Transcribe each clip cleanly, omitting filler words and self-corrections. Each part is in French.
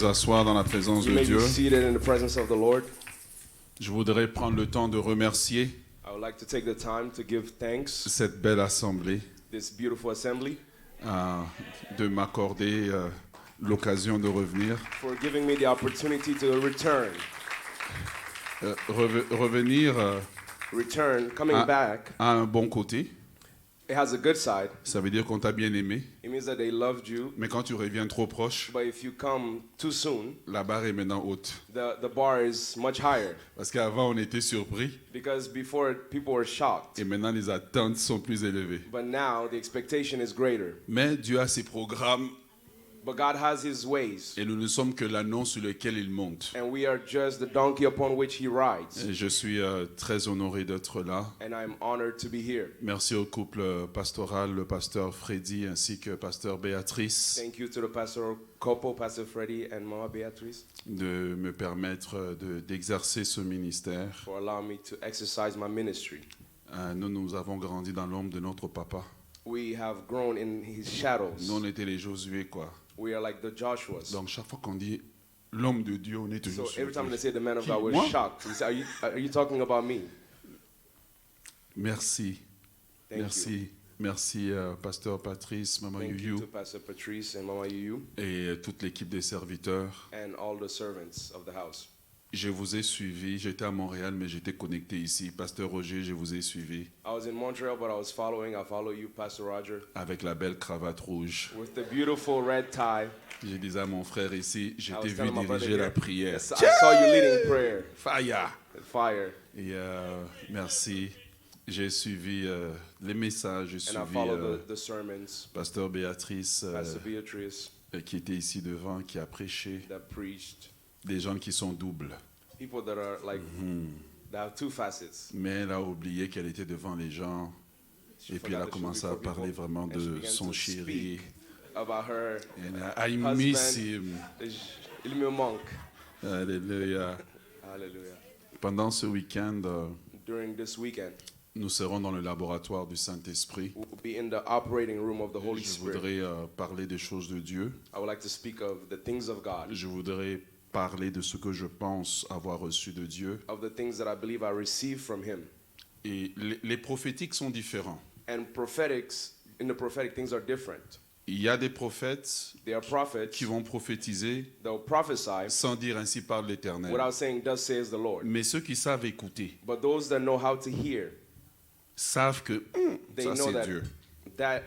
S'asseoir dans la présence You de may be Dieu. seated in the presence of the Lord. Je voudrais prendre le temps de remercier I would like to take the time to give thanks cette belle assemblée, this beautiful assembly de m'accorder l'occasion de revenir. for giving me the opportunity to return, Revenir coming back. à un bon côté, It has a good side. ça veut dire qu'on t'a bien aimé. It means that they loved you, Mais quand tu reviens trop proche, but if you come too soon, la barre est maintenant haute. the bar is much higher. Parce qu'avant, on était surpris Because before, people were shocked, et maintenant, les attentes sont plus élevées. but now the expectation is greater. Mais Dieu a ses programmes But God has His ways, et nous ne sommes que l'anneau sur lequel il monte. and we are just the donkey upon which He rides. Et je suis très honoré d'être là. And I'm honored to be here. Merci au couple pastoral, le pasteur Freddy ainsi que pasteur Béatrice, Thank you to the pastoral couple, Pastor Freddy and Mama Beatrice, de me permettre d'exercer ce ministère. for allowing me to exercise my ministry. Nous avons grandi dans l'ombre de notre papa. We have grown in His shadows. Nous, on était les Josué, quoi. We are like the Joshuas. Donc, chaque fois qu'on dit l'homme de Dieu, on est So toujours every time they surpris. say the man of Qui, God, we're moi? shocked. We say, are you talking about me? Merci. Thank you. Merci. Merci, pasteur Patrice, maman Thank you Yuyu to Pastor Patrice and Mama Yuyu et toute l'équipe des serviteurs. and all the servants of the house. Je vous ai suivi. J'étais à Montréal, mais j'étais connecté ici. Pasteur Roger, je vous ai suivi I was in Montreal, but I follow you, Pastor Roger, avec la belle cravate rouge. with the beautiful red tie. Je disais à mon frère ici, je I t'ai was vu telling my brother diriger la here, prière. yes, I saw you leading prayer. Fire! Fire. Et merci. J'ai suivi les messages, j'ai And I suivi follow the sermons. pasteur Béatrice Pastor Beatrice qui était ici devant, qui a prêché. that preached. Des gens qui sont doubles. People that are like, that have two facets. Mais elle a oublié qu'elle était devant les gens. She Et puis elle a forgot that she was commencé à before parler people, vraiment and she de began son to chéri. speak about her And I miss him. Il me manque. Alléluia. Hallelujah. Pendant ce week-end, During this weekend, nous serons dans le laboratoire du Saint-Esprit. we'll be in the operating room of the Holy Je Spirit. voudrais parler des choses de Dieu. I would like to speak of the things of God, Je voudrais parler de ce que je pense avoir reçu de Dieu. of the things that I believe I received from Him. Et les prophétiques sont différents. And in the prophetic, things are different. Il y a des prophètes They are prophets. qui vont prophétiser They'll prophesy sans dire ainsi parle l'Éternel. without saying, "Thus says the Lord." Mais ceux qui savent écouter But those that know how to hear, savent que they ça know c'est that Dieu.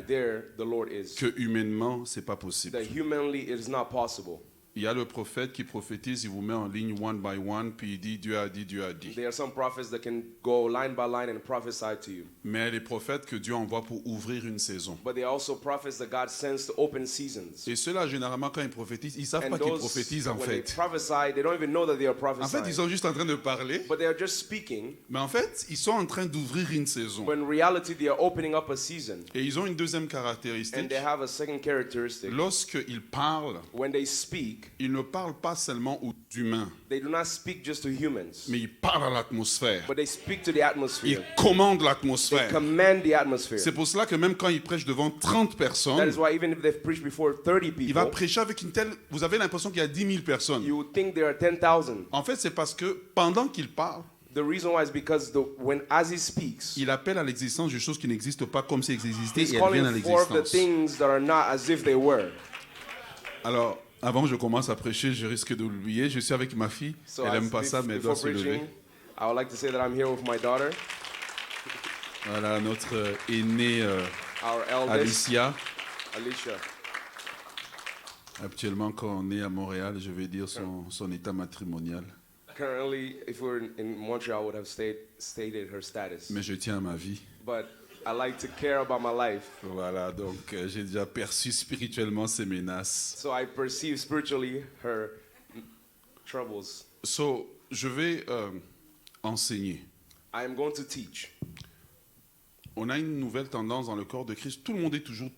there the Lord is. Que humainement, c'est pas possible. That humanly it is not possible. Il y a le prophète qui prophétise, il vous met en ligne one by one, puis il dit Dieu a dit, Dieu a dit. There are some prophets that can go line by line and prophesy to you. Mais les prophètes que Dieu envoie pour ouvrir une saison. But there are also prophets that God sends to open seasons. Et ceux-là, généralement, quand ils prophétisent, ils savent And pas qu'ils those, prophétisent en when they fait. prophesy, they don't even know that they are En fait, prophesying. ils sont juste en train de parler, But they are just speaking. mais en fait, ils sont en train d'ouvrir une saison. When in reality, they are opening up a season. Et ils ont une deuxième And caractéristique. they have a second characteristic. Lorsqu'ils parlent, When they speak, ils ne parlent pas seulement aux humains, they do not speak just to humans, mais ils parlent à l'atmosphère. but they speak to the Ils atmosphere. commandent They l'atmosphère. command the atmosphere. C'est pour cela que même quand ils prêchent devant 30 That personnes, is why even if they've preached before 30 il va people, prêcher avec une telle... Vous avez l'impression qu'il y a 10 000 personnes. you would think there are 10,000. En fait, c'est parce que pendant qu'il parle, The reason why is because as he speaks, il appelle à l'existence des choses qui n'existent pas comme si elles existaient he's et elles viennent à calling forth the l'existence. things that are not as if they were. Alors, avant que je commence à prêcher, je risque de l'oublier. Je suis avec ma fille. So Elle as n'aime pas ça, mais elle doit before se lever. preaching, I would like to say that I'm here with my daughter, Voilà, notre aînée our eldest, Alicia. Alicia. Actuellement, quand on est à Montréal, je vais dire son état matrimonial. Currently, if we were in Montreal, I would have stated her status. Mais je tiens à ma vie. But I like to care about my life. Voilà, donc j'ai déjà perçu spirituellement ses menaces. So I perceive spiritually her troubles. So, je vais enseigner. I am going to teach. On a une nouvelle tendance dans le corps de Christ. Tout le monde est toujours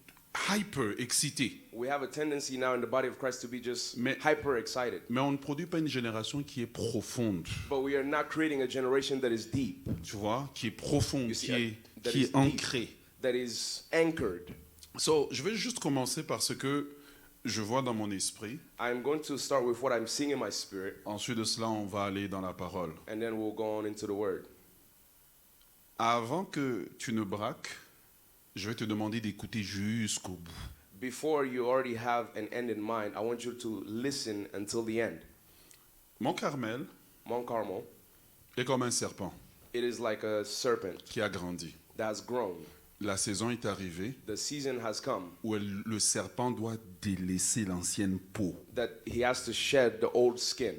hyper excité. We have a tendency now in the body of Christ to be just Mais- hyper excited. Mais on ne produit pas une génération qui est profonde. But we are not creating a generation that is deep, Tu vois, qui est profonde, You qui see, est, that qui is est ancrée. that is anchored. So, je vais juste commencer parce que je vois dans mon esprit. I'm going to start with what I'm seeing in my spirit, Ensuite de cela, on va aller dans la parole. and then we'll go on into the word. Avant que tu ne braques, je vais te demander d'écouter jusqu'au bout. Before you already have an end in mind, I want you to listen until the end. Mont Carmel Mount Carmel, est comme un serpent it is like a serpent qui a grandi. that has grown. La saison est arrivée The season has come où le serpent doit délaisser l'ancienne peau that he has to shed the old skin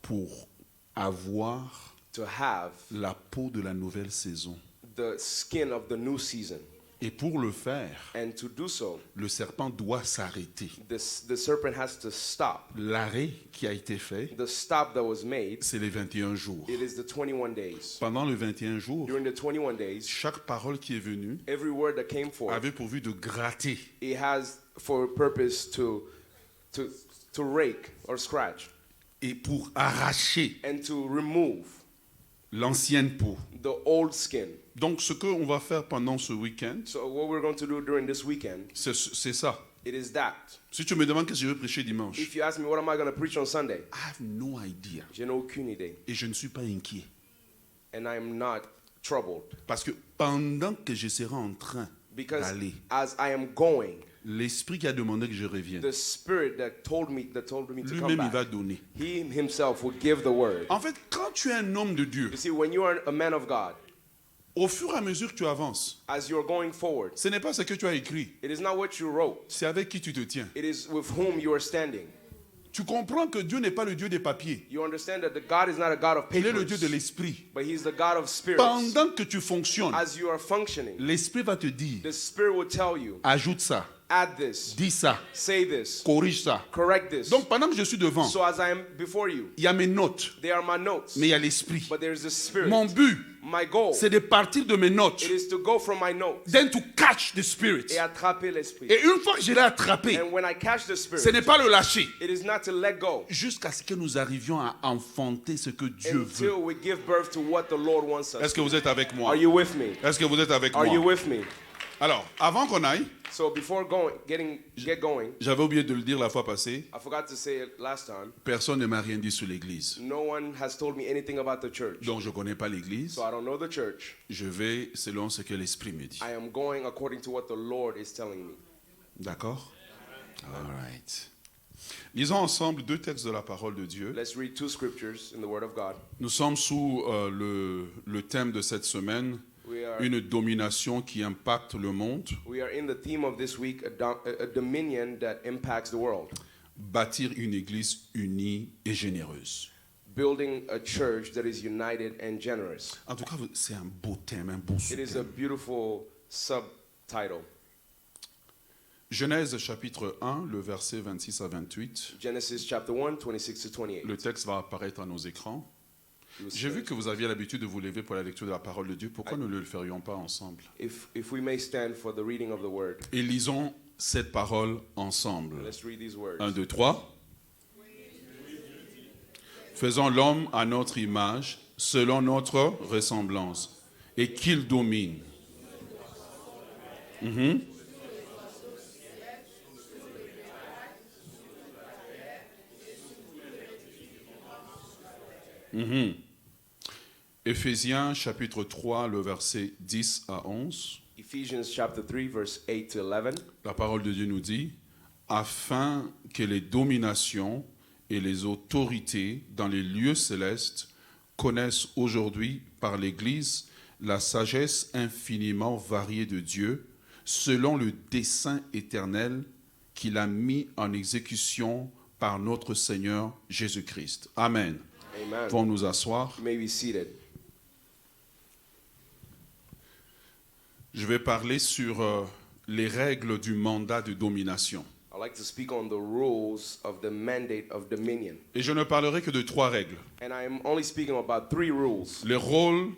pour avoir to have la peau de la nouvelle saison. the skin of the new season. Et pour le faire, And to do so, le serpent doit s'arrêter. the serpent has to stop. L'arrêt qui a été fait, The stop that was made, c'est les 21 jours. it is the 21 days. Pendant les 21 jours, During the 21 days, chaque parole qui est venue every word that came forth, avait pour but de gratter, it has for a purpose to rake or scratch et pour arracher and to remove l'ancienne peau. the old skin. Donc ce qu'on va faire pendant ce week-end, So what we're going to do during this weekend, c'est ça. it is that. Si tu me demandes qu'est-ce que je vais prêcher dimanche, If you ask me what am I going to preach on Sunday, I have no idea. je n'ai aucune idée. Et je ne suis pas inquiet. And I am not troubled. Parce que pendant que je serai en train Because d'aller, as I am going, l'esprit qui a demandé que je revienne, the spirit that told me to come lui-même il va back, donner. he himself will give the word. En fait, quand tu es un homme de Dieu, You see, when you are a man of God, au fur et à mesure que tu avances, as you're going forward, ce n'est pas ce que tu as écrit, it is not what you wrote. c'est avec qui tu te tiens. It is with whom you are standing. Tu comprends que Dieu n'est pas le Dieu des papiers. You understand that the God is not a God of Il est le Dieu de papers, l'esprit. but he's the God of spirits. Pendant que tu fonctionnes, As you are functioning, l'esprit va te dire, the spirit will tell you, ajoute ça, add this, dis ça, say this, corrige ça. correct this. Donc pendant que je suis devant, So as I am before you, il y a mes notes, they are my notes, mais il y a l'esprit. but there's the spirit. Mon but, My goal, c'est de partir de mes notes, it is to go from my notes then to catch the spirit. et attraper l'esprit. Et une fois que je l'ai attrapé, And when I catch the ce spirit, n'est pas le lâcher, it is not to let go jusqu'à ce que nous arrivions à enfanter ce que Dieu veut. until we give birth to what the Lord wants us. Est-ce que vous êtes avec moi? Are you with me? Est-ce que vous êtes avec Are you moi? with me? Alors, avant qu'on aille, So before get going, j'avais oublié de le dire la fois passée, I forgot to say it last time. personne ne m'a rien dit sur l'église. No one has told me anything about the church. Donc je ne connais pas l'église, So I don't know the church. je vais selon ce que l'esprit me dit. I am going according to what the Lord is telling me. D'accord? All right. Lisons ensemble deux textes de la parole de Dieu. Let's read two scriptures in the Word of God. Nous sommes sous le thème de cette semaine, We are, une domination qui impacte le monde, we are in the theme of this week, a dominion that impacts the world. bâtir une église unie et généreuse. Building a church that is united and generous. En tout cas, c'est un beau thème, un beau It is a sous-thème. beautiful subtitle. Genèse chapitre 1, le verset 26 à 28. Genesis chapter 1, 26 to 28. Le texte va apparaître à nos écrans. You will J'ai see. vu que vous aviez l'habitude de vous lever pour la lecture de la parole de Dieu. Pourquoi ne le ferions pas ensemble? If we may stand for the reading of the word. Et lisons cette parole ensemble. Let's read these words. 1, 2, 3. Faisons l'homme à notre image, selon notre ressemblance, et qu'il domine. Mhm. Mhm. Éphésiens chapitre 3, le verset 10 à 11. Ephesians chapter 3, verse 8 to 11. La parole de Dieu nous dit, afin que les dominations et les autorités dans les lieux célestes connaissent aujourd'hui par l'Église la sagesse infiniment variée de Dieu, selon le dessein éternel qu'il a mis en exécution par notre Seigneur Jésus-Christ. Amen. Amen. Pouvons nous asseoir. You may be seated. Je vais parler sur les règles du mandat de domination. I'd like to speak on the rules of the mandate of dominion. Et je ne parlerai que de 3 règles. And I am only speaking about 3 rules. Les rôles,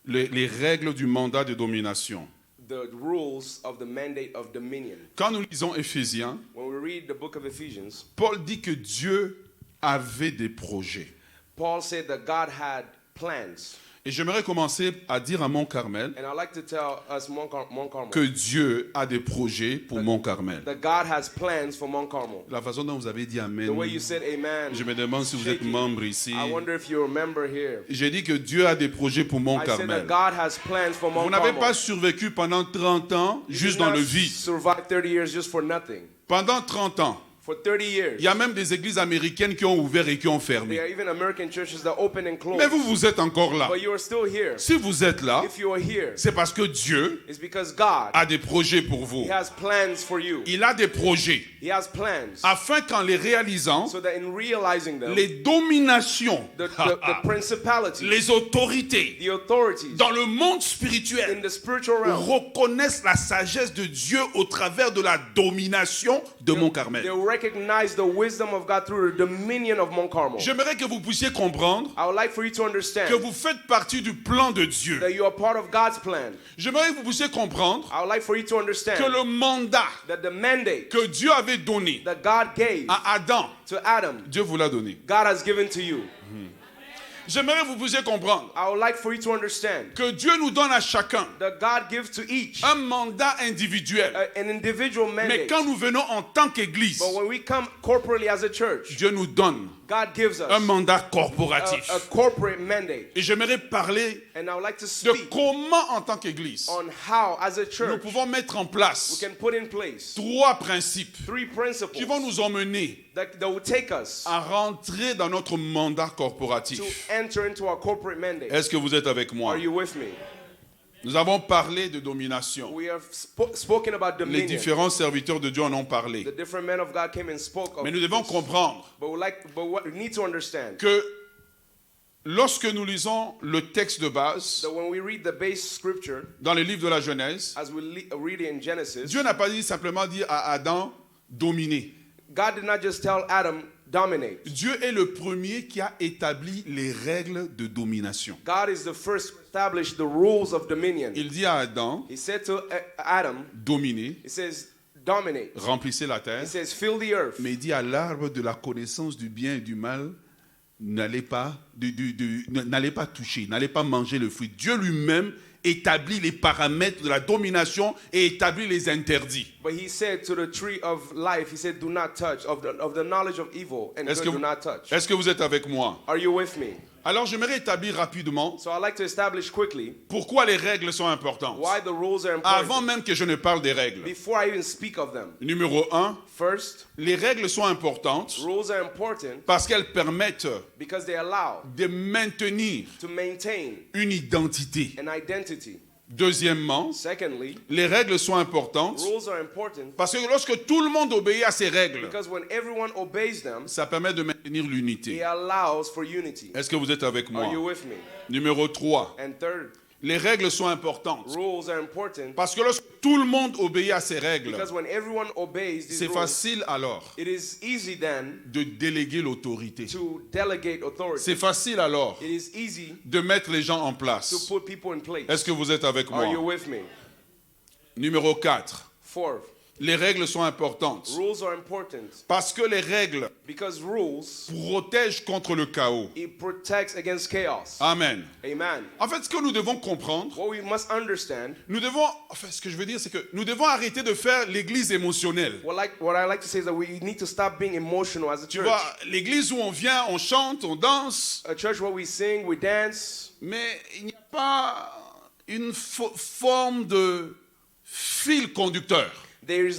les règles du mandat de domination. The rules of the mandate of dominion. Quand nous lisons Éphésiens, When we read the book of Ephesians, Paul dit que Dieu avait des projets. Paul said that God had plans. Et j'aimerais commencer à dire à Mont Carmel And I'd like to tell us Mount Carmel que Dieu a des projets pour Mont Carmel. that God has plans for Mount Carmel. La façon dont vous avez dit Amen, The way you said amen, je me demande si vous êtes shaky. membre ici. I wonder if you're a member here. J'ai dit que Dieu a des projets pour Mont I said Carmel. that God has plans for Vous Mount n'avez Carmel. pas survécu pendant 30 ans You juste did dans not le vide. survive 30 years just for nothing. Pendant 30 ans, For 30 years. il y a même des églises américaines qui ont ouvert et qui ont There fermé. are even American churches that open and close. Mais vous, vous êtes encore là. But you are still here. Si vous êtes là, If you are here, c'est parce que Dieu it's because God, a des projets pour vous. He has plans for you. Il a des projets He has plans. afin qu'en les réalisant, So that in realizing them, les dominations, the principalities, les autorités the authorities dans le monde in spirituel the spiritual realm, reconnaissent la sagesse de Dieu au travers de la domination de Mont they Carmel. recognize the wisdom of God through the dominion of Mount Carmel. J'aimerais que vous puissiez comprendre I would like for you to understand que vous faites partie du plan de Dieu. that you are part of God's plan. J'aimerais que vous puissiez comprendre I would like for you to understand que le mandat that the mandate que Dieu avait donné that God gave à Adam, to Adam, Dieu vous l'a donné. God has given to you. J'aimerais que vous puissiez comprendre I would like for you to understand que Dieu nous donne à chacun that God gives to each un mandat individuel. an individual Mais mandate. quand nous venons en tant qu'Église, But when we come corporately as a church, Dieu nous donne God gives us un mandat corporatif. a corporate mandate. Et j'aimerais parler And I would like to de speak comment, en tant qu'Église, on how, as a nous church, pouvons mettre en we place can put in place 3 principes 3 qui principles vont nous emmener that will take us à rentrer dans notre mandat to corporatif. enter into our corporate mandate. Est-ce que vous êtes avec moi? Are you with me? Nous avons parlé de domination. We have spoken about Les dominion. différents serviteurs de Dieu en ont parlé. The different men of God came and spoke of Mais nous devons this. comprendre But what we need to understand que lorsque nous lisons le texte de base that when we read the base scripture, dans les livres de la Genèse, as we read it in Genesis, Dieu n'a pas simplement dit à Adam dominer. God did not just tell Adam, dominate. Dieu est le premier qui a établi les règles de domination. God is the first to establish the rules of dominion. Il dit à Adam, He said to Adam, dominez, he says, dominate. remplissez la He terre, says, fill the earth. mais il dit à l'arbre de la connaissance du bien et du mal, n'allez pas toucher, n'allez pas manger le fruit. Dieu lui-même établit les paramètres de la domination et établit les interdits. But he said to the tree of life, he said, do not touch, of the knowledge of evil and Est-ce good, que, do not touch. est-ce que vous êtes avec moi? Are you with me? Alors j'aimerais établir rapidement So I'd like to establish quickly pourquoi les règles sont importantes. why the rules are important. Avant même que je ne parle des règles. Before I even speak of them. Numéro 1, First, les règles sont importantes rules are important parce qu'elles permettent because they allow de maintenir to maintain une identité. an identity. Deuxièmement, Secondly, les règles sont importantes rules are important parce que lorsque tout le monde obéit à ces règles, because when everyone obeys them, ça permet de maintenir it l'unité. allows for unity. Est-ce que vous êtes avec moi? Are you with me? Numéro 3, And third, les règles sont importantes rules are important parce que lorsque tout le monde obéit à ces règles, because when everyone obeys these c'est rules, facile alors it is easy then de déléguer l'autorité. to delegate authority. C'est facile alors It is easy de mettre les gens en to place. put people in place. Est-ce que vous êtes avec Are you moi? with me? Numéro 4, Fourth, les règles sont importantes rules are important parce que les règles because rules, protègent contre le chaos. it protects against chaos. Amen. Amen. En fait, ce que nous devons comprendre, What we must understand, ce que je veux dire, c'est que nous devons arrêter de faire l'église émotionnelle. what I like to say is that we need to stop being emotional as a Tu church. vois, l'église où on vient, on chante, on danse, A church where we sing, we dance, mais il n'y a pas une forme de fil conducteur. there is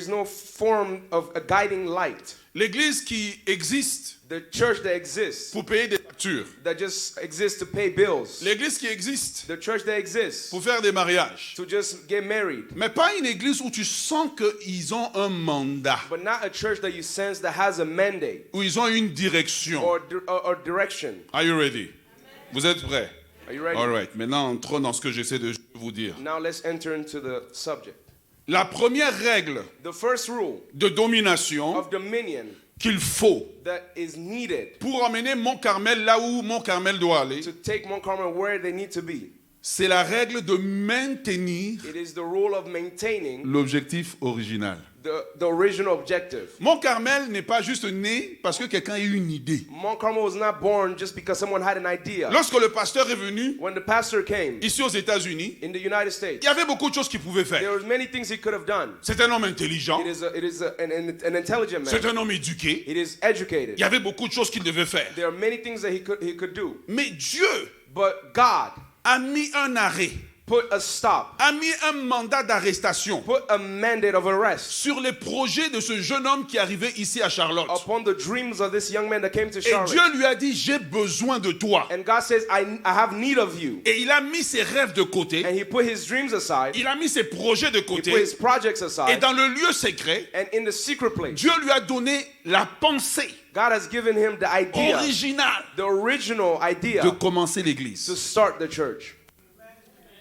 no form of a guiding light. L'église qui existe The church that exists, pour payer des factures. that just exists to pay bills. L'église qui existe The church that exists pour faire des mariages. to just get married. Mais pas une église où tu sens qu'ils ont un mandat, But not a church that you sense that has a mandate où ils ont une direction. or direction. Are you ready? Vous êtes prêts? Are you ready? All right. Maintenant, entrons dans ce que j'essaie de vous dire. Now let's enter into the subject. La première règle The first rule de domination of dominion qu'il faut that is needed pour emmener Mont Carmel là où Mont Carmel doit aller, to take Mount Carmel where they need to be. c'est la règle de maintenir It is the rule of maintaining l'objectif original. The original objective. Mont Carmel n'est pas juste né parce que quelqu'un a eu une idée. Mount Carmel was not born just because someone had an idea. Lorsque le pasteur est venu When the pastor came ici aux États-Unis, in the United States, il y avait beaucoup de choses qu'il pouvait there faire. were many things he could have done. C'est un homme intelligent, It is an intelligent man. c'est un homme éduqué. It is educated. Il y avait beaucoup de choses qu'il devait faire. There are many things that he could do. Mais Dieu But God a mis un arrêt, put a stop, a mis un mandat d'arrestation put a mandate of arrest sur les projets de ce jeune homme qui arrivait ici à Charlotte. upon the dreams of this young man that came to Et Charlotte. Dieu lui a dit, j'ai besoin de toi. And God says, I have need of you. Et il a mis ses rêves de côté, And he put his dreams aside. il a mis ses projets de He côté. put his projects Et aside. dans le lieu secret, And in the secret place, Dieu lui a donné la pensée God has given him the idea, originale the original idea de commencer to l'église. start the church.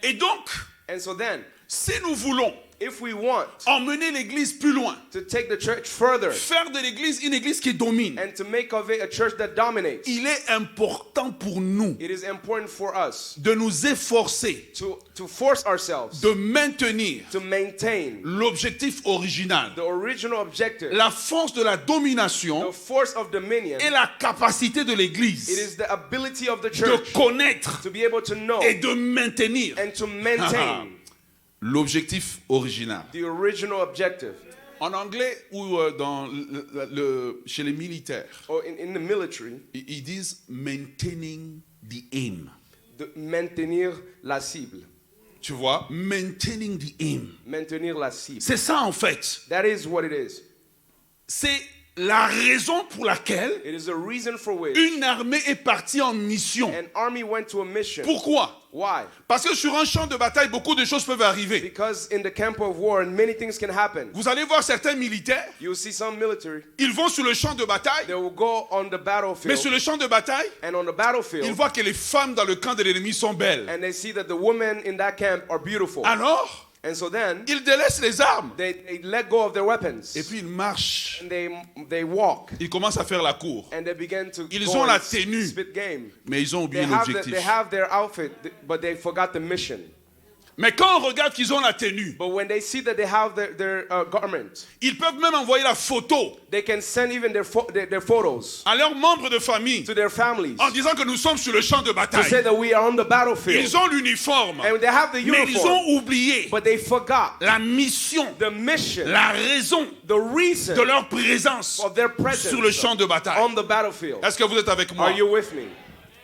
Et donc, And so then, si nous voulons if we want emmener l'église plus loin, to take the church further faire de l'église une église qui domine, and to make of it a church that dominates, il est important pour nous it is important for us de nous efforcer to force ourselves de maintenir to maintain l'objectif original, the original objective, la force de la domination the force of dominion. et la capacité de It l'église is the ability of the de church connaître to be able to know et de maintenir and to maintain l'objectif original. the original objective. En anglais ou chez les militaires, Or in the military, ils disent maintaining the aim. de maintenir la cible. Tu vois, maintaining the aim. Maintenir la cible. C'est ça en fait. That is what it is. C'est la raison pour laquelle It is a reason for which une armée est partie en mission. an army went to a mission. Pourquoi? Why? Parce que sur un champ de bataille, beaucoup de choses peuvent arriver. Because in the camp of war, many things can happen. Vous allez voir certains militaires, You'll see some military, ils vont sur le champ de bataille, they will go on the mais battlefield, sur le champ de bataille, and on the ils battlefield, voient que les femmes dans le camp de l'ennemi sont belles. and they see that the women in that camp are beautiful. Alors, And so then, ils délaissent les armes. they let go of their weapons. Et puis ils marchent. And they walk. Ils commencent à faire la cour. And they begin to Ils go ont and la tenue. spit game. Mais ils ont They oublié l'objectif. have their outfit, but they forgot the mission. Mais quand on regarde qu'ils ont la tenue, But when they see that they have their garment, ils peuvent même envoyer la photo they can send even their photos à leurs membres de famille to their families en disant que nous sommes sur le champ de to say bataille. that we are on the battlefield. Ils ont l'uniforme, And they have the mais ils uniform, ont oublié but they forgot la mission, the mission, la raison the reason de leur présence of their presence sur le champ de bataille. on the battlefield. Est-ce que vous êtes avec moi? Are you with me?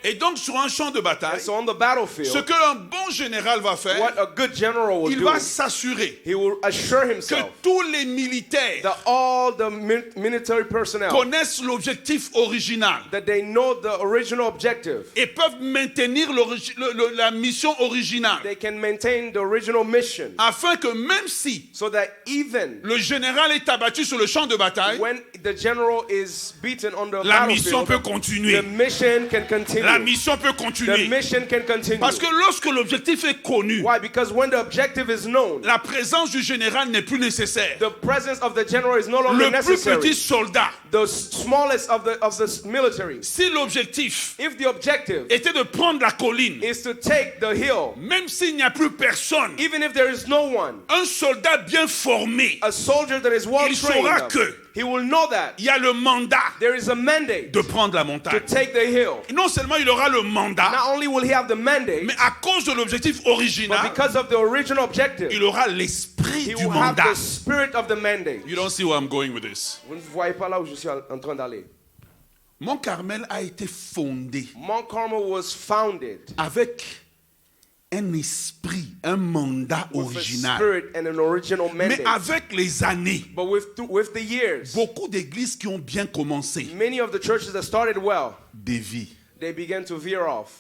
Et donc sur un champ de And bataille, so on the ce battlefield, qu'un bon général va faire, what a good general will il do, va s'assurer he will assure que himself tous les militaires that all the military personnel, connaissent l'objectif original that they know the original objective. et peuvent maintenir la mission originale, They can maintain the original mission, afin que même si so that even le général est abattu sur le champ de bataille, when the general is beaten on the la mission peut battlefield, continuer. the mission can continue. La mission peut The continuer. mission can continue. Parce que lorsque l'objectif est connu, Why? Because when the objective is known, la présence du général n'est plus nécessaire. the presence of the general is no longer Le plus necessary. petit soldat, The smallest of the military. si l'objectif If the objective était de prendre la colline, is to take the hill, même s'il n'y a plus personne, even if there is no one, un soldat bien formé, a soldier that is well il saura trained, que he will know that il y a le mandat there is a mandate de prendre la to montagne. take the hill. Et non seulement il aura le mandat, Not only will he have the mandate, mais à cause de l'objectif but original, because of the original objective, il aura l'esprit he du will have mandat. the spirit of the mandate. You don't see where I'm going with this. Vous ne voyez pas là où je suis en train d'aller. Mont Carmel a été fondé Mount Carmel was founded avec un esprit, un mandat with a original. spirit and an original Mais mandate. avec les années, But with the years, beaucoup d'églises qui ont bien commencé many of the churches that started well, dévient. they began to veer off.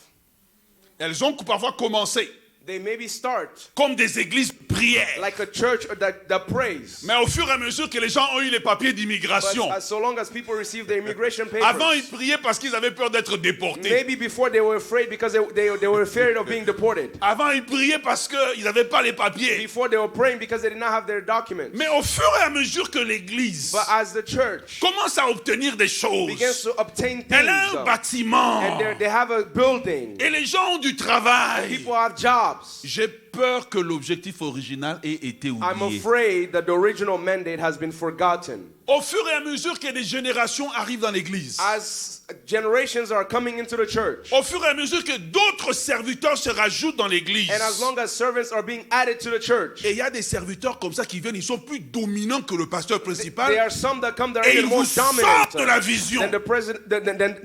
Elles ont parfois commencé They maybe start comme des églises prières. like a church that prays. Mais au fur et à mesure que les gens ont eu les papiers d'immigration, But so long as people receive their immigration avant ils papers, priaient parce qu'ils avaient peur d'être déportés. maybe before they were afraid because they were afraid of being deported. Avant ils priaient parce qu'ils n'avaient pas les papiers. Before they were praying because they did not have their documents. Mais au fur et à mesure que l'église But as the church commence à obtenir des begins choses, to obtain elle a things, un bâtiment and they have a building, et les gens ont du travail. people have jobs. J'ai peur que l'objectif original ait été I'm oublié. afraid that the original mandate has been forgotten. Au fur et à mesure que des générations arrivent dans l'église, As generations are coming into the church, au fur et à mesure que d'autres serviteurs se rajoutent dans l'église, and as long as servants are being added to the church, et il y a des serviteurs comme ça qui viennent, ils sont plus dominants que le pasteur principal, there are some that come that et are ils more vous sortent de la dominant vision. than the president,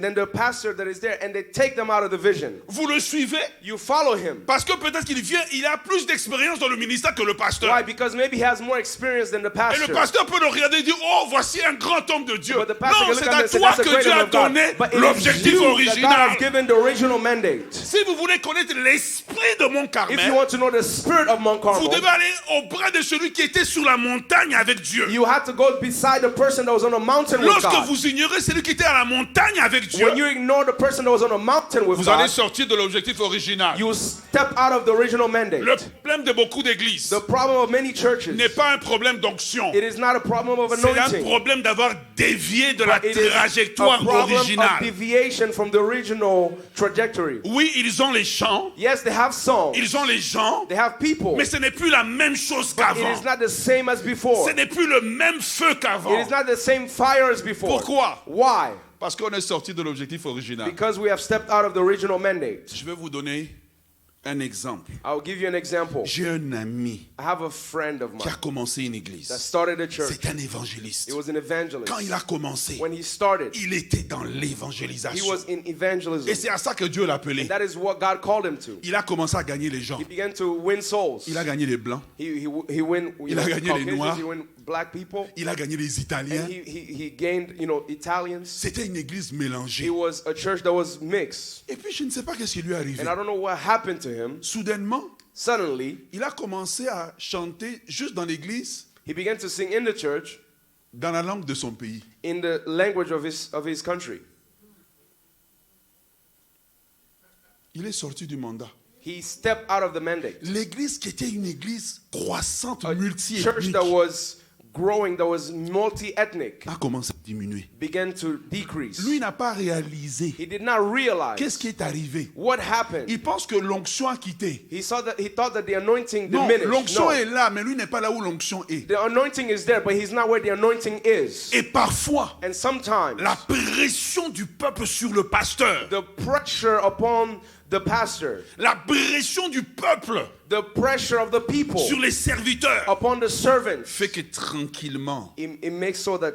than the pastor that is there, and they take them out of the vision. Vous le suivez? You follow him. Parce que peut-être qu'il vient, il a plus d'expérience dans le ministère que le pasteur. Why? Because maybe he has more experience than the Et le pastor. pasteur peut le regarder et dire, oh, voici un grand homme de Dieu. But the pastor Non, can c'est look at à him and say, toi "That's a que great Dieu man a of God." donné But it is l'objectif you that God original. has given the original mandate. Si vous voulez connaître l'esprit de Mont If you Carmel, want to know the spirit of Mount vous Carmel, devez aller auprès de celui qui était sur la montagne avec Dieu. you have to go beside the person that was on a mountain with Lorsque God. vous ignorez celui qui était à la montagne avec Dieu, When you ignore the person that was on a mountain with vous allez God, sortir de l'objectif original. you step out of the original mandate. Le problème de beaucoup d'églises The problem of many churches, n'est pas un problème d'onction. it is not a problem of C'est un anointing. problème d'avoir dévié de la It is a trajectoire problem of originale. deviation from the original trajectory. Oui, ils ont les chants, Yes, they have songs, ils ont les gens, they have people, mais ce n'est plus la même chose it qu'avant. is not the same as before. Ce n'est plus le même feu It qu'avant. is not the same fire as before. Pourquoi? Why? Parce qu'on est sorti de l'objectif original. Because we have stepped out of the original mandate. Je vais vous donner un exemple. I'll give you an example. J'ai un ami I have a friend of qui a mine commencé une église. that started a church. C'est un évangéliste. He was an evangelist. Quand il a commencé, When he started, il était dans he l'évangélisation. was in evangelism. Et c'est à ça que Dieu l'a appelé. And that is what God called him to. Il a commencé à gagner les gens. He began to win souls. Il a gagné les blancs. He win Il a gagné les Caucasians, Noirs. he win black people. Il a gagné les Italiens. And he gained, Italians. C'était une église It mélangée. was a church that was mixed. Et puis je ne sais pas qu'est-ce qui lui est arrivé. And I don't know what happened to him. Soudainement, Suddenly, il a commencé à chanter juste dans l'église, he began to sing in the church dans la langue de son pays. in the language of his country. Il est sorti du mandat. He stepped out of the mandate. L'église qui était une église croissante, A church multi-ethnique, that was growing, that was multi-ethnic, a commencé à diminuer. began to decrease. Lui n'a pas réalisé He did not realize qu'est-ce qui est arrivé. what happened. Il pense que l'onction a quitté. He thought that the anointing Non, diminished. l'onction No. est là, mais lui n'est pas là où l'onction est. The anointing is there, but he's not where the anointing is. Et parfois, And sometimes la pression du peuple sur le pasteur, the pressure upon the pastor, la pression du peuple the pressure of the people sur les serviteurs, upon the servants, fait que tranquillement, it makes so that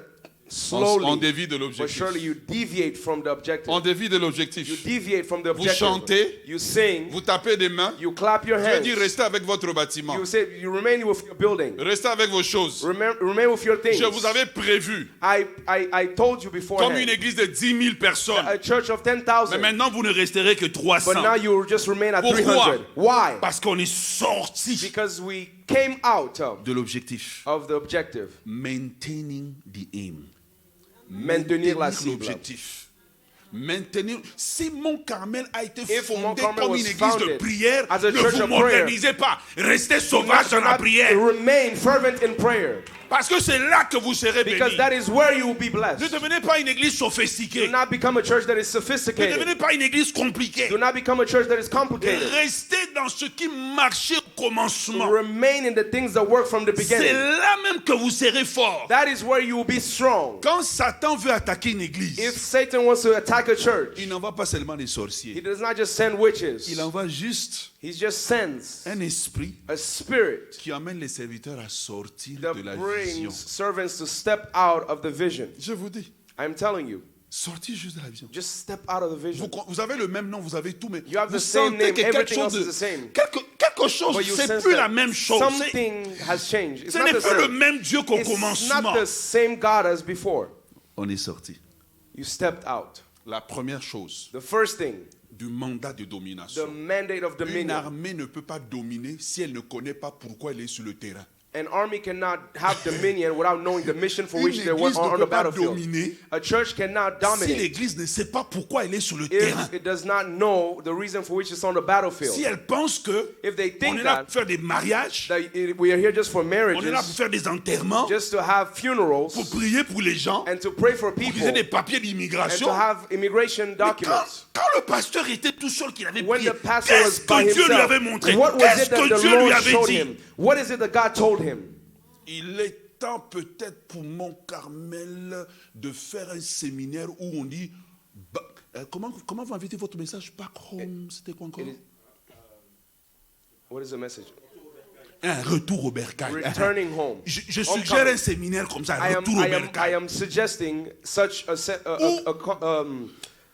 on slowly dévie de but l'objectif. surely you deviate from the objective. On dévie de You l'objectif. deviate from the Vous objective. chantez, You sing, vous tapez des mains. you clap your Je veux hands. dire, restez avec votre bâtiment. You say you remain with your building. Restez avec vos choses. Remain with your things. Je vous avais prévu I told you comme beforehand. une église de 10 000 personnes. A church of Mais 10,000. maintenant, vous ne resterez que 300. But now you just remain at Pourquoi? 300. Why? Parce qu'on est sorti Because we came out de l'objectif. of the objective. Maintaining the aim. Maintenir la cible. l'objectif. Maintenir. Si Mont Carmel a été If Mont fondé Carmel comme was une église de founded prière, as a ne church vous of prayer, modernisez pas. Restez sauvage dans la Not prière. remain fervent in prayer. Parce que c'est là que vous serez Because bénis. that is where you will be Ne blessed. devenez pas une église Do sophistiquée. not become a church that is Ne sophisticated. devenez pas une église compliquée. Do not become a church that is complicated. Restez dans ce qui marchait au commencement. Remain in the things that work from the C'est beginning. là même que vous serez fort. That is where you will be strong. Quand Satan veut attaquer une If église, Satan wants to attack a church, il n'envoie pas seulement des he sorciers. does not just send witches. Il envoie juste He just sends un esprit a spirit qui amène les serviteurs à sortir that de la brings vision. servants to step out of the vision. Je vous dis, I'm telling you, sortir juste de la vision. just step out of the vision. Vous avez le même nom, vous avez tout, mais You have vous the same sentez name, que quelque everything chose, else is the same. quelque chose, But you c'est sense plus that la même chose. something has changed. It's Ce not n'est the plus le same. même Dieu qu'au It's commencement. not the same God as before. On est sorti. You stepped out. La première chose The first thing, du mandat de the domination. mandate of Une dominion. armée ne peut pas dominer si elle ne connaît pas pourquoi elle est sur le terrain. An army cannot have dominion without knowing the mission for Une which they were église ne on peut the pas battlefield. dominer A church cannot si dominate l'église ne sait pas pourquoi elle est sur le terrain. if it does not know the reason for which it's on the battlefield. Si elle pense que If they on think est là that, pour faire des mariages, we are here just for on est là pour marriages, faire des enterrements, just to have funerals, pour prier pour les gens, and to pray for pour qu'ils people, aient des papiers and d'immigration. to have immigration Mais documents. quand le pasteur était tout seul, qu'il avait When prié, the pastor was qu'est-ce by que Dieu lui avait himself, montré? what was Qu'est-ce it that que the Dieu lui Lord avait showed dit? him? What is it that God told him? Il est temps peut-être pour Mont-Carmel de faire un séminaire où on dit comment vous invitez votre message back home? C'était quoi encore? What is the message? Un retour au bercail. Returning home. Je suggère un séminaire comme ça, un retour au I bercail. am suggesting such a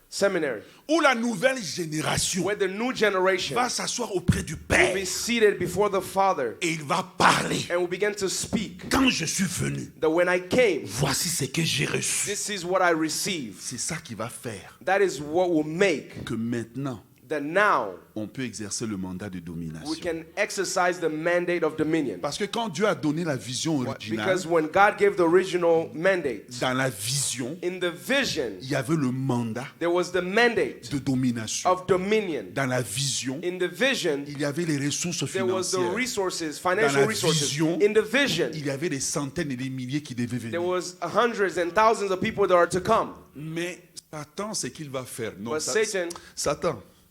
seminary Où la nouvelle génération where the new generation va s'asseoir auprès du will Père be seated before the Father et il va parler. and will begin to speak. Quand je suis venu, That when I came, voici ce que j'ai reçu. this is what I received. C'est ça qui va faire That is what will make que maintenant, that now on peut exercer le mandat de we domination. can exercise the mandate of dominion. Parce que quand Dieu a donné la vision originale, Because when God gave the original mandate, dans la vision, in the vision, il y avait le mandat there was the mandate de domination. of dominion. Dans la vision, In the vision, il y avait les ressources there was the financières. resources, Dans financial la resources. vision, In the vision, il y avait des centaines et des milliers qui devaient there venir. was hundreds and thousands of people that are to come. Mais Satan, c'est qu'il va faire. Non, But Satan,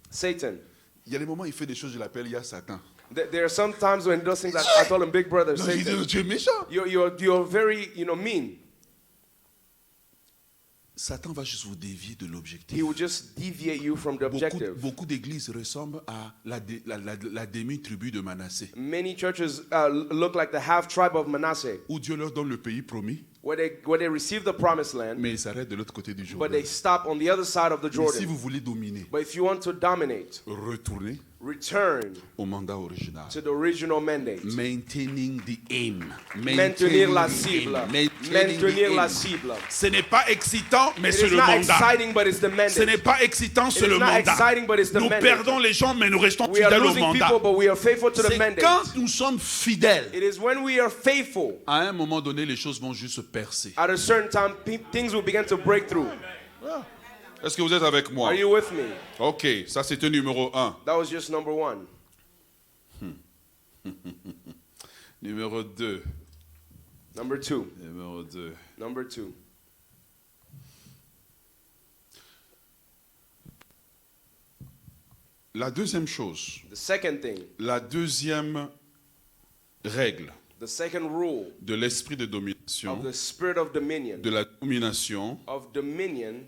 Satan, il y a des moments où il fait des choses, je l'appelle, il y a Satan. there are some times when he does things like, I told him, big brother, Non, je dis, Satan, tu es méchant. you're very, mean. Satan va juste vous dévier de l'objectif. He will just deviate you from the objective. Beaucoup d'églises ressemblent à la demi-tribu de Manassé, Many churches look like the half tribe of Manasseh, où Dieu leur donne le pays promis, where they receive the promised land, mais ils s'arrêtent de l'autre côté du but Jourdain. they stop on the other side of the Mais si Jordan. vous voulez dominer, But if you want to dominate, retournez return au mandat original. to the original mandate. Maintaining the aim. Maintenir la cible. Maintenir la cible. Ce n'est pas excitant, mais It c'est is le not mandat. exciting, but it's the Ce n'est mandate. pas excitant, c'est It le is not mandat. exciting, but it's the Nous mandate. perdons les gens, mais nous restons We are fidèles au losing mandat. people, but we are faithful to the C'est mandate. quand nous sommes fidèles. It is when we are faithful. À un moment donné, les choses vont juste se percer. At a certain time, things will begin to break through. Est-ce que vous êtes avec moi? Are you with me? Ok, ça c'était numéro 1. That was just number one. Numéro 2. Number two. Numéro 2. Number two. La deuxième chose, The second thing, la deuxième règle the second rule de l'esprit de domination, of the spirit of dominion, de la domination,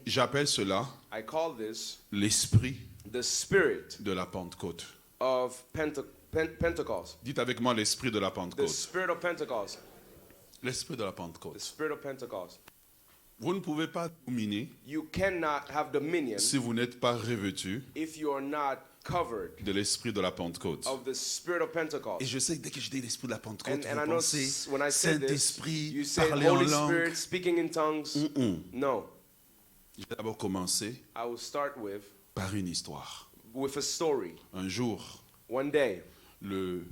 j'appelle cela I call this l'esprit the spirit de la Pentecôte. of Pentecost. Dites avec moi l'esprit de la The Pentecôte. spirit of Pentecost. L'esprit de la The Pentecôte. spirit of Pentecost. Vous ne pouvez pas dominer You cannot have dominion si vous n'êtes pas revêtu if you are not covered de l'esprit de la Pentecôte. of the spirit of Pentecost. Et je sais que dès que je dis l'esprit de la Pentecôte, And I vous know pensez when I say this, Saint-Esprit, you say parler en Holy langue. Spirit, speaking in tongues. No. Je vais d'abord commencer I will start par une histoire. with a story. Un jour, One day, le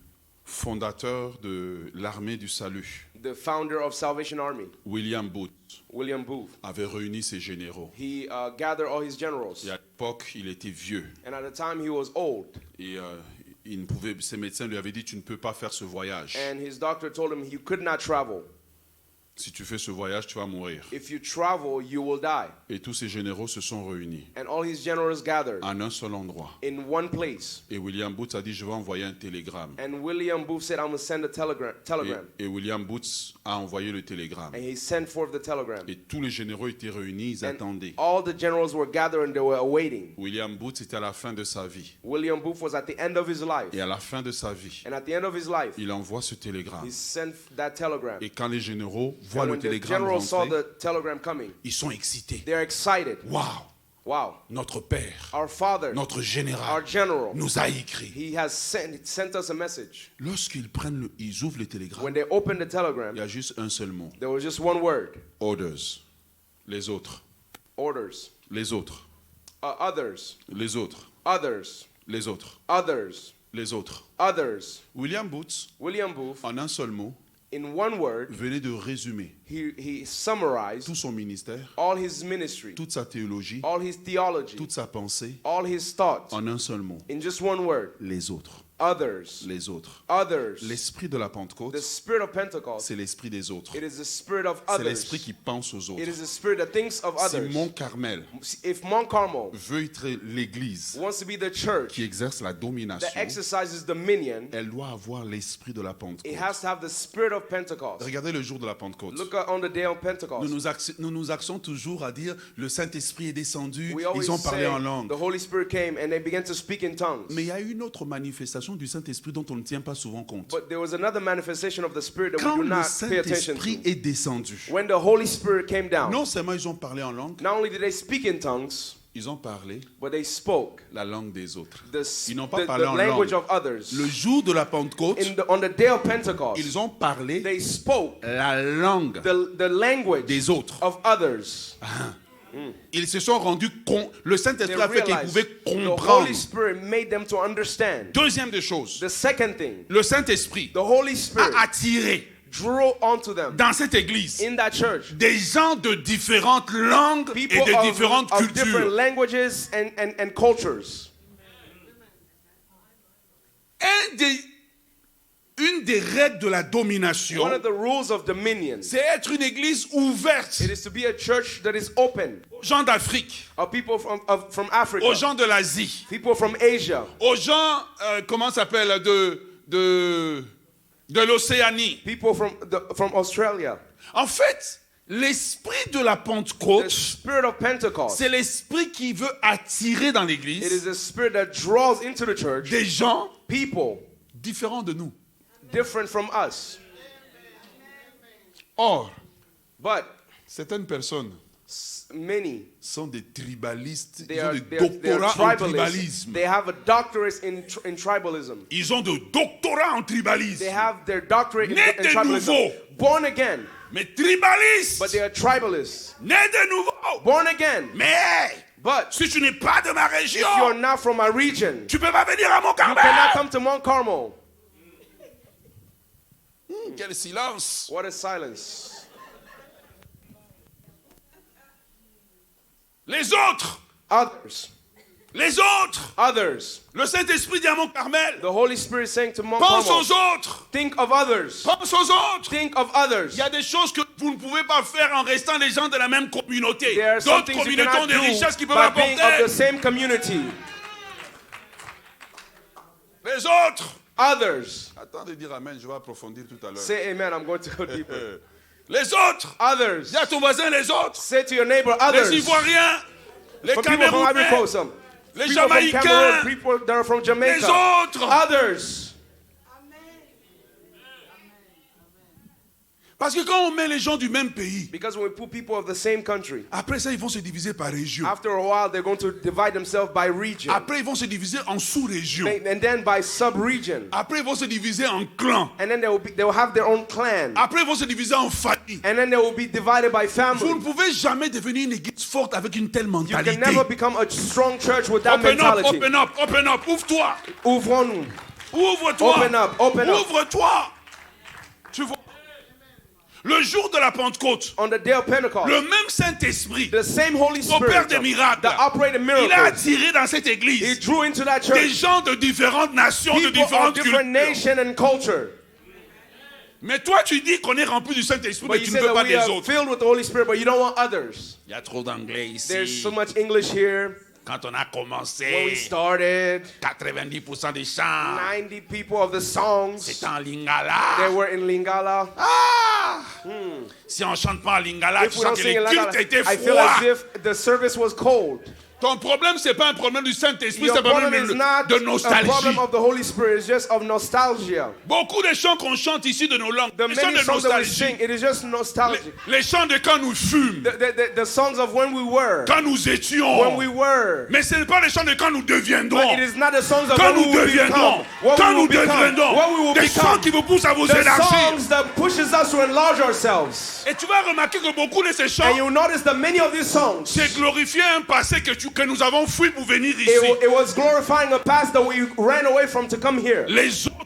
fondateur de l'armée du salut, the founder of Salvation Army, William Booth, William Booth, avait réuni ses généraux. he gathered all his generals. Et à l'époque, il était vieux. And at the time, he was old. Et il ne pouvait, ses médecins lui avaient dit, tu ne peux pas faire ce voyage. And his doctor told him he could not travel. Si tu fais ce voyage, tu vas mourir. If you travel, you will die. Et tous ses généraux se sont réunis And all his generals gathered en un seul endroit. in one place. Et William Booth a dit, je vais envoyer un télégramme. And William Booth said, I'm going to send a telegram. Et William Booth a envoyé le télégramme. And he sent forth the telegram. Et tous les généraux étaient réunis, ils attendaient. All the generals were gathered and they were awaiting. William Booth était à la fin de sa vie. William Booth was at the end of his life. Et à la fin de sa vie, And at the end of his life, il envoie ce télégramme. he sent that telegram. Et quand les généraux voient And le when the télégramme generals saw rentrer, the telegram coming, Ils sont excités. they're excited. Waouh, Wow, notre Père, our Father, notre our général, general, nous a écrit. he has sent us a message. Lorsqu'ils ils ouvrent le télégramme, When they opened the il telegram, y a juste un seul mot. there was just one word: Orders. Les autres. orders. Les autres. Others, Les autres. others, Les autres. others, Les autres. others. William Booth, William Booth, en un seul mot, In one word, venait de résumer he summarized tout son ministère, all his ministry, toute sa théologie, all his theology, toute sa pensée, all his thoughts, en un seul mot. in just one word. Les autres. Others. Les autres. Others. L'esprit de la Pentecôte, The spirit of Pentecost, c'est l'esprit des autres. it is the spirit of C'est others. l'esprit qui pense aux It autres. is the spirit that thinks of Si others. Mont Carmel If Mount Carmel veut être l'église wants to be the church qui exerce la that domination, exercises dominion, elle doit avoir l'esprit de la it Pentecôte. has to have the spirit of Pentecost. Regardez le jour de la Pentecôte. Look on the day of Pentecost. Nous nous axons toujours à dire le Saint-Esprit est descendu, We always ils ont parlé say en langue. the Holy Spirit came and they began to speak in tongues. Mais il y a une autre manifestation du Saint-Esprit dont on ne tient pas souvent compte. But there was another manifestation of the Spirit that Quand we do le not pay attention Saint-Esprit to. est descendu, When the Holy Spirit came down, non seulement ils ont parlé en langue, not only did they speak in tongues, ils ont parlé but they spoke la langue des autres. the, Ils n'ont pas the parlé en language langue. of others. Le jour de la Pentecôte, On the day of Pentecost, ils ont parlé they spoke la langue the language des autres. of others. Ils se sont rendus le They Saint-Esprit a fait qu'ils realized pouvaient the Holy comprendre. Spirit made them to understand. Deuxième des choses, The second thing, le Saint-Esprit the Holy Spirit a attiré drew onto them dans cette église in that church des gens de différentes langues et people de différentes of different cultures. languages and cultures. Une des règles de la One domination, of the rules of dominion, c'est être une église ouverte it is to be a church that is open. aux gens d'Afrique, Of people from Africa, aux gens de l'Asie, people from Asia, aux gens, comment ça s'appelle, de l'Océanie. people from Australia. En fait, l'esprit de la The Pentecôte, spirit of Pentecost, c'est l'esprit qui veut attirer dans it is l'église the spirit that draws into the church des gens people différents de nous. different from us. Or, But certaines personnes many, sont des tribalistes, they ils ont are, des they are doctorats en tribalists. tribalisme. They have a doctorate in tribalism. Ils ont de doctorats en They tribalisme. have their doctorate in Nés de tribalism. nouveau. Born again, Mais tribalistes, but they are tribalists. nés de nouveau. Born again, Mais but si tu n'es pas de ma if you are région, not from my region, tu peux pas venir à mon you cannot Carmel. come to Mount Carmel. Quel silence. What a silence. Les autres, Others, others. le Saint-Esprit dit à mon Carmel, The Holy Spirit saying to Mount pense Carmel, aux autres, think of others. pense aux autres. Think of others. Il y a des choses que vous ne pouvez pas faire en restant des gens de la même communauté. There are some D'autres things you communautés ont cannot des richesses qui do peuvent by being of the apporter. same community. Les autres. Others. Attends de dire Amen, je vais approfondir tout à l'heure. Say amen. I'm going to go deeper. Les autres. Others. Dis à ton voisin les autres. Say to your neighbor, Les others. Ivoiriens. Les For people from Ivory Camerounais. Coast, Les people from Cameroon, Jamaïcains. people that are from Les Jamaica. autres. Others. Parce que quand on met les gens du même pays, Because when we put people of the same country, après ça, ils vont se diviser par région. after a while, they're going to divide themselves by region. Après, ils vont se diviser en sous-régions. And then by sub-region. Après, ils vont se diviser en clans. And then they will have their own clan. Après, ils vont se diviser en familles. And then they will be divided by Vous family. ne pouvez jamais devenir une église forte avec une telle You mentalité. can never become a strong church with that Open up, mentality. open up, open up. Ouvre-toi. Ouvrons-nous. Ouvre-toi. Open up, open up. Ouvre-toi. Tu vois. Le jour de la Pentecôte, On the day of Pentecost, le même Saint-Esprit the same Holy opère Spirit des miracles. that operated Il a miracles, attiré dans cette He église drew into that des church gens de différentes nations, de people of différentes different cultures. nation and culture. Mais toi, tu dis qu'on est rempli du Saint-Esprit, mais But you tu ne say veux that pas we des are autres. filled with the Holy Spirit, but you don't want others. Il y a trop d'anglais There's ici. so much English here. Quand on a When we commencé, started, 90% des chants, 90 people of the songs, c'était en they lingala. were in Lingala. Ah! Si on chante pas en lingala, If tu we sens don't que sing in le Lingala, culte était I feel as froid. if the service was cold. Ton problème, c'est pas un problème du Saint-Esprit, Your c'est un problem problème is not de a nostalgie. problem of the Holy Spirit, it's just of nostalgia. Beaucoup de chants qu'on chante ici de nos langues, The les chants many de songs that we nostalgie. sing, it is just nostalgic. Les chants de quand nous fûmes, The songs of when we were, quand nous étions. when we were. Mais ce n'est pas les chants de quand nous deviendrons. But it is not the songs of Quand when nous we will deviendrons. become. What Quand we nous will become. deviendrons. What we will Des chants become. qui vous poussent à vous The élargir. songs that pushes us to enlarge ourselves. Et tu vas remarquer que beaucoup de ces chants, And you notice that many of these songs, c'est glorifier un passé que nous avons fui pour venir ici. it was glorifying a past that we ran away from to come here. Les autres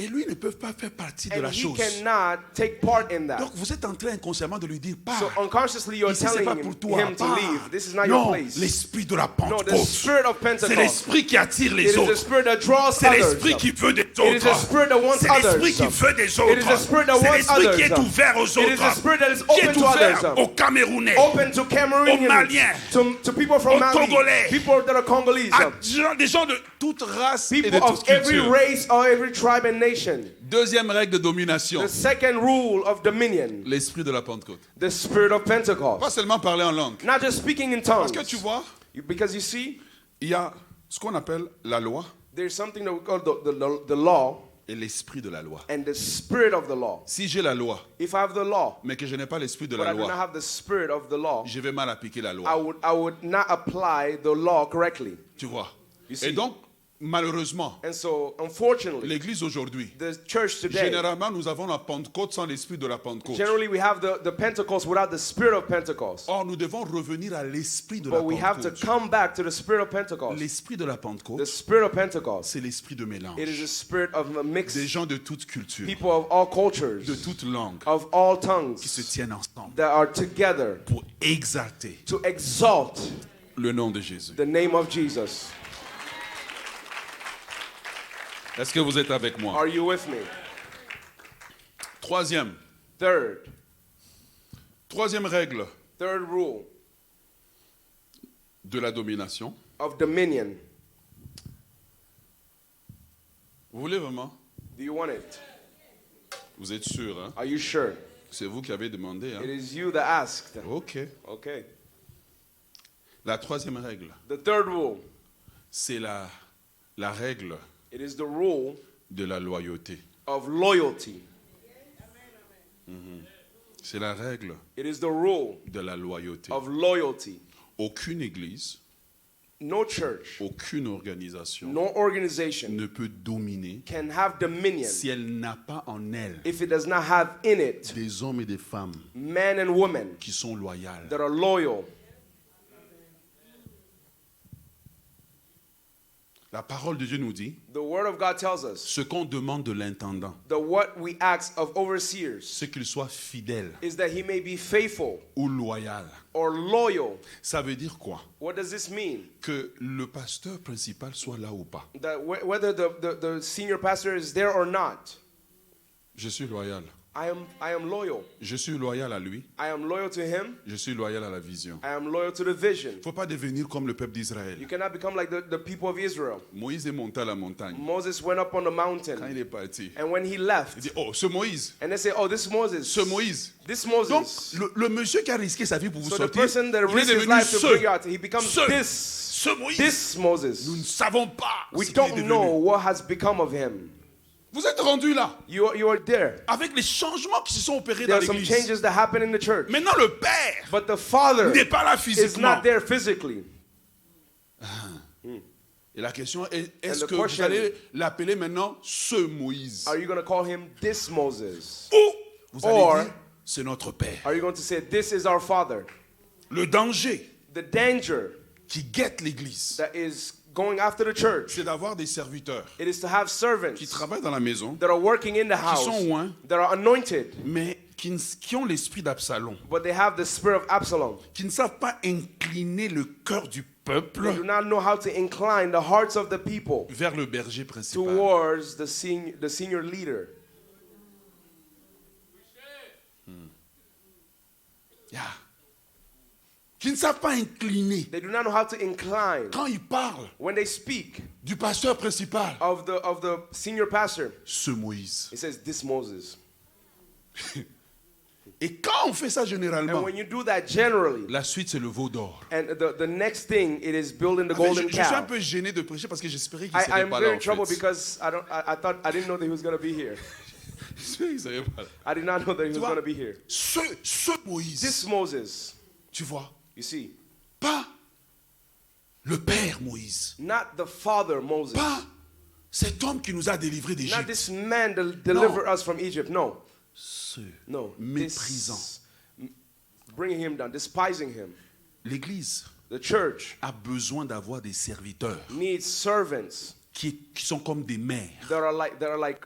Et lui ne peut pas faire partie de And la he chose. cannot take part in that. Donc vous êtes en train inconsciemment de lui dire, So pars. unconsciously you're Ici, c'est telling pas pour toi, him to pars. leave. This is not your Non, place. l'esprit de la No, the Pentecôte. spirit of C'est Pentecost. l'esprit qui attire It les is the autres. spirit that draws C'est others. l'esprit qui veut des It is the autres. spirit that wants C'est l'esprit others. qui veut des It is the autres. spirit that C'est wants l'esprit qui est others. ouvert aux It is the autres. spirit that is Qui est open to ouvert others. aux Camerounais, Open to aux Cameroonians, Maliens, to people from aux Mali, Togolais, people that are Congolese, à des gens de toute race et de people toute of every culture. race or every tribe and nation. Deuxième règle de domination, The second rule of dominion, l'esprit de la Pentecôte. the spirit of Pentecost. Pas seulement parler en langue. Not just speaking in Parce tongues. que tu vois, Because you see, il y a ce qu'on appelle la loi there's something that we call the law et l'esprit de la loi. and the spirit of the law. Si j'ai la loi, If I have the law, mais que je n'ai pas l'esprit de but la I do not loi, have the spirit of the law, je vais mal appliquer la I loi. would not apply the law correctly. Tu vois. You see. Et donc, malheureusement, And so, unfortunately, l'Église aujourd'hui, the church today, généralement, nous avons la Pentecôte sans l'esprit de la Pentecôte. generally we have the Pentecost without the spirit of Pentecost. Or, nous devons revenir à l'esprit de la But we have to Pentecôte. come back to the spirit of Pentecost. L'esprit de la The Pentecôte, spirit of Pentecost, c'est l'esprit de mélange. it is a spirit of a mix, Des gens de toute culture, people of all cultures, de toute langue, of all qui se tongues, tiennent ensemble that are together pour exalter to exalt le nom de Jésus. the name of Jesus. Est-ce que vous êtes avec moi? Are you with me? Troisième Third règle rule de la domination. of dominion. Vous voulez vraiment? Do you want it? Vous êtes sûr, hein? Are you sure? C'est vous qui avez demandé, hein? It is you that asked. Ok. Okay. La troisième règle, The third rule, c'est la règle it is the rule de la loyauté. of loyalty. C'est la règle It is the rule de la loyauté. of loyalty. Aucune église, No church, aucune organisation no organization ne peut dominer can have dominion si elle n'a pas en elle if it does not have in it des hommes et des femmes men and women qui sont loyaux. that are loyal. La parole de Dieu nous dit, The word of God tells us ce qu'on demande de l'intendant, that what we ask of overseers c'est qu'il soit fidèle is that he may be faithful ou loyal. or loyal. Ça veut dire quoi? What does this mean? Que le pasteur principal soit là ou pas. That whether the senior pastor is there or not, Je suis loyal. I am loyal. Je suis loyal à lui. I am loyal to him. Je suis loyal à la vision. I am loyal to the vision. Il ne faut pas devenir comme le peuple d'Israël. You cannot become like the people of Israel. Moïse est monté à la montagne. Moses went up on the Quand mountain, il est parti, and when he il left, dit, oh, ce Moïse, and they say, "Oh, this Moses, ce Moïse. this Donc, Moses." le monsieur qui a risqué sa vie pour vous So the sortir, person that il est risked his devenu life to bring you ce. out, he becomes Ce Moïse. this Moses. Nous ne savons pas We ce qu'il est don't devenu. know what has become of him. Vous êtes rendus là, You are there. avec les changements qui se sont opérés There dans are some l'église. changes that happen in the church, Maintenant, le Père but the Father n'est pas là is physiquement. not there physically. Et la question est, est-ce And the que vous question- allez l'appeler maintenant ce Moïse? Are you going to call him this Moses? Ou vous allez Or- dire, c'est notre Père. Are you going to say, this is our Father? Le danger The danger qui guette l'église, that is going after the church, c'est d'avoir des serviteurs it is to have qui servants travaillent dans la maison, that are working in the house, sont loin. that are anointed, mais qui ont l'esprit d'Absalom, but they have the spirit of Absalom. qui ne savent pas incliner le cœur du peuple They do not know how to incline the hearts of the people vers le berger principal. towards the senior leader. Yeah. Qui ne savent pas incliner. They do not know how to incline Quand ils parlent when they speak du pasteur principal, of the senior pastor. ce Moïse. It says this Moses. Et quand on fait ça And généralement, when you do that generally, la suite c'est le veau d'or. and the next thing it is building the En fait, golden je suis un calf. peu gêné de prêcher parce que j'espérais qu'il I serait am pas very là in en trouble fait. because I didn't know that he was going to be here. J'espérais qu'il serait pas là. I did not know that he Tu was vois, going to be here. ce Moïse, This Moses, tu vois, you see, pas le père Moïse, not the father Moses, pas cet homme qui nous a délivrés not d'Égypte, this man that delivered us from Egypt. No, ce no, méprisant. this bringing him down, despising him. L'Église The church a besoin d'avoir des serviteurs needs servants qui sont comme des mères. that are like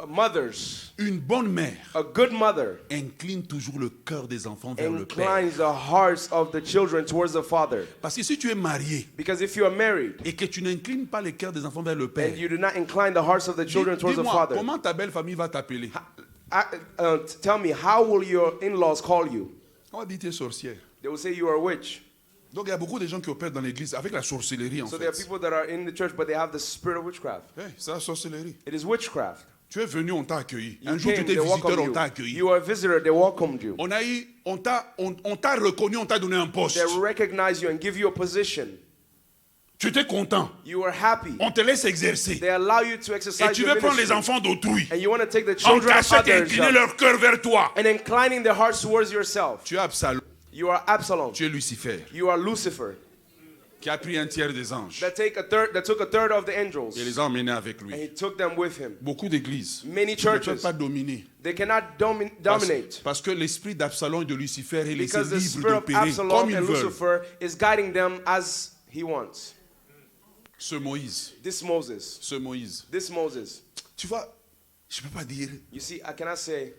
mothers. Une bonne mère A good mother incline toujours le cœur des enfants vers le père. inclines the hearts of the children towards the father. Parce que si tu es marié Because if you are married et que tu n'inclines pas le cœur des enfants vers le père, and you do not incline the hearts of the children towards the dis-moi, father, comment ta belle famille va t'appeler? tell me, how will your in-laws call you? On va dire tu es sorcière. They will say you are a witch. Donc il y a beaucoup de gens qui opèrent dans l'église avec la sorcellerie en So there are fait. people that are in the church, but they have the spirit of witchcraft. Hey, c'est la sorcellerie. It is witchcraft. Tu es venu, on t'a accueilli. You Un jour tu came, étais they visiteur, welcomed on t'a you. accueilli. You are a visitor, they welcomed you. On t'a reconnu, on t'a donné un poste. They recognize you and give you a position. Tu étais content. You are happy. On te laisse exercer. They allow you to Et exercise tu your veux prendre les ministry. enfants d'autrui. And you want to take the En children of cachette et others incliner leur cœur vers toi. and inclining their hearts towards yourself. Tu es Absalom. You are Absalom. Tu es Lucifer. You are Lucifer. Qui a pris un tiers des anges. That took a third of the angels. Et les a emmenés avec And lui. he took them with him. Beaucoup d'églises Many ne peuvent churches, pas dominer. they cannot Parce, dominate. parce que l'esprit d'Absalom et de Lucifer est laissé Because the libre spirit of d'opérer Absalom comme ils and veulent. Lucifer is guiding them as he wants. Ce Moïse. This Moses. Ce Moïse. This Moses. Tu vois, je ne peux pas dire. You see, I cannot say.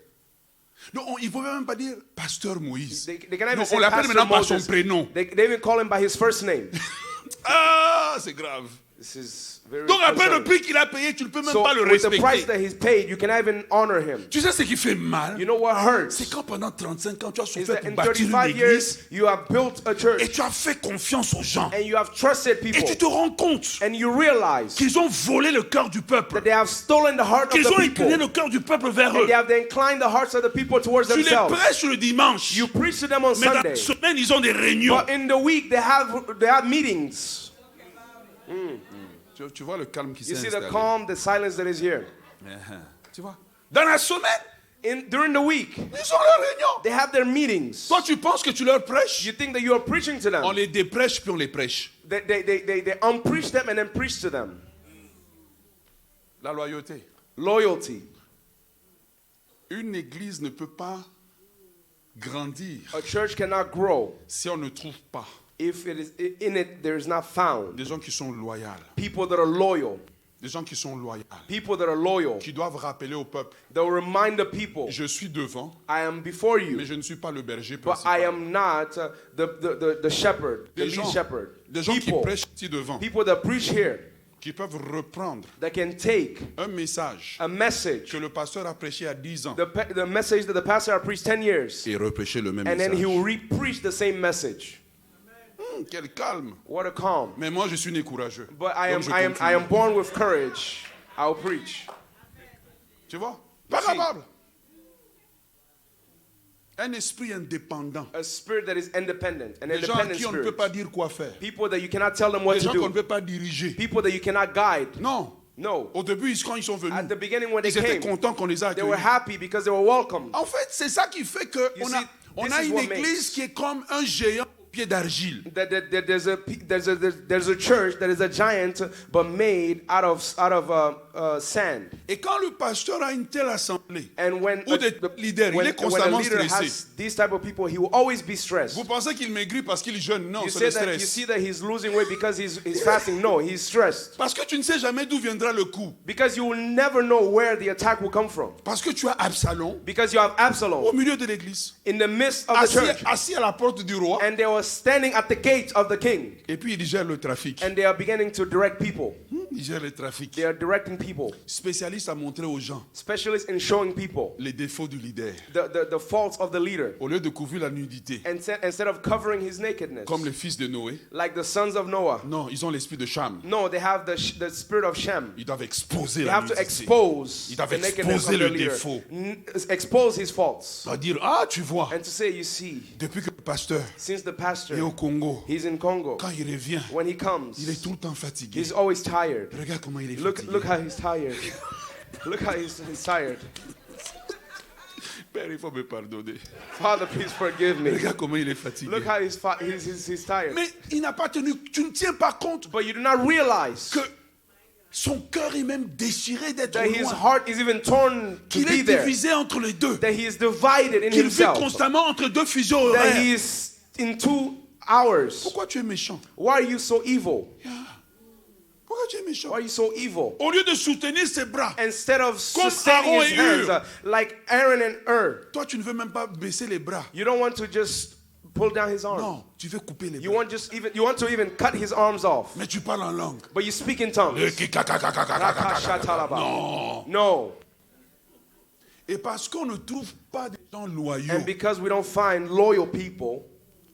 Non, il ne faut même pas dire pasteur Moïse. They cannot even Non, say on l'appelle Pastor maintenant par son Moses. prénom. They even call him by his first name. Ah, c'est grave. This is very Donc après le concerning. prix qu'il a payé, tu ne peux même So pas le with the price respecter. that he's paid, you cannot even honor him. Tu sais ce qui fait mal? You know what hurts? C'est quand pendant 35 ans, tu as Is souffert that pour in bâtir une 35 église years, you have built a et church tu as fait confiance aux gens. and you have trusted Et people tu te rends compte and you realize qu'ils ont volé le cœur du peuple. that they have stolen the heart of Qu'ils the ont people incliné le cœur du peuple vers eux. and they have inclined the hearts of the people towards Tu les themselves. prêches le dimanche. You preach to them on Mais dans la Sunday, semaine, ils ont des réunions. but in the week they have meetings. Tu vois le calme qui s'est You see the installé. calm, the silence that is here. Tu vois? Dans la semaine, During the week, ils ont leurs réunions. they have their meetings. Toi, tu penses que tu leur prêches? You think that you are preaching to them. On les déprêche puis on les prêche. They unpreach them and then preach to them. La loyauté. Loyalty. Une église ne peut pas grandir A church cannot grow si on ne trouve pas if it is in it there is not found des gens qui sont loyaux. people that are loyal. Des gens qui sont loyaux. People that are loyal. Qui doivent rappeler au peuple, That will remind the people, je suis devant, I am before mais you, je ne suis pas le berger but I principal. am not the shepherd, the Des lead gens, shepherd. des gens qui People, prêchent ici devant, people that preach here, qui peuvent reprendre that can take un message a message, que le pasteur a prêché à 10 ans the message that the pastor has preached 10 years, et reprêcher le même and then he will message. re-preach the same message. Quel calme. What a calm. Mais moi, je suis né courageux. But I Donc, je am continue. born with courage. I'll preach. Tu vois? Pas See. capable. Un esprit indépendant. A spirit that is independent, an Des gens à independent qui on ne peut spirit. pas dire quoi faire. People that you cannot tell them what Des to gens qu'on ne do. peut pas diriger. People that you cannot guide. Non. No. Au début, quand ils sont venus, At the beginning when they ils étaient came, contents qu'on les a they were accueillis. happy because they were welcomed. En fait, c'est ça qui fait You qu'on see, a, on this a is une what église makes- qui est comme un géant au pied d'argile. That there's a church that is a giant but made out of sand. Et quand le pasteur a une telle assemblée, And when ou des leaders, il est when a constamment leader stressé. has these type of people, he will always be stressed. Vous pensez qu'il maigrit parce qu'il jeûne? Non, You c'est le say that you stress. see that he's losing weight because he's fasting. No, he's stressed. Parce que tu ne sais jamais d'où viendra le coup. Because you will never know where the attack will come from. Parce que tu as Absalom Because you have au Absalom milieu de l'église, in the midst of the assis, church. assis à la porte du roi, And they were standing at the gate of the king. et puis il gère le trafic. And they are beginning to direct people. Il gère le trafic. They are directing people. Spécialiste à montrer aux gens Specialists in showing people les défauts du leader. the faults of the leader. Au lieu de couvrir la nudité, Instead of covering his nakedness. comme les fils de Noé, Like the sons of Noah. non, ils ont l'esprit de Cham. No, they have the spirit of Shem. Ils doivent exposer They la have to nudité. expose Ils doivent the nakedness exposer of their le leader. défaut. Expose his faults. À dire, ah, tu vois, And to say, you see, depuis que le pasteur since the pastor, est au Congo, he's in Congo. quand il revient, When he comes, il est tout le temps fatigué. he's always tired. Regarde comment il est Look fatigué. how he's tired. Look how he's tired. Père, il faut me pardonner. Father, please forgive me. Regarde comment il est fatigué. Look how he's tired. Mais il n'a pas tenu, tu ne tiens pas compte But you do not realize que son cœur est même déchiré d'être that his loin. heart is even torn to Qu'il be est there. divisé entre les deux. That he is divided in Qu'il vit himself. constamment entre deux fuseaux That horaires. he is in 2 hours. Pourquoi tu es méchant? Why are you so evil? Pourquoi tu es méchant? Why are you so evil? Au lieu de soutenir ses bras, Instead of Comme sustaining Aaron his et hands, Hur. like Aaron and Ur, toi, tu ne veux même pas baisser les bras. you don't want to just pull down his arm. Non, tu veux couper les You bras. want to even cut his arms off. Mais tu parles en langue. But you speak in tongues. Non. No. Et parce qu'on ne trouve pas des gens loyaux, And because we don't find loyal people,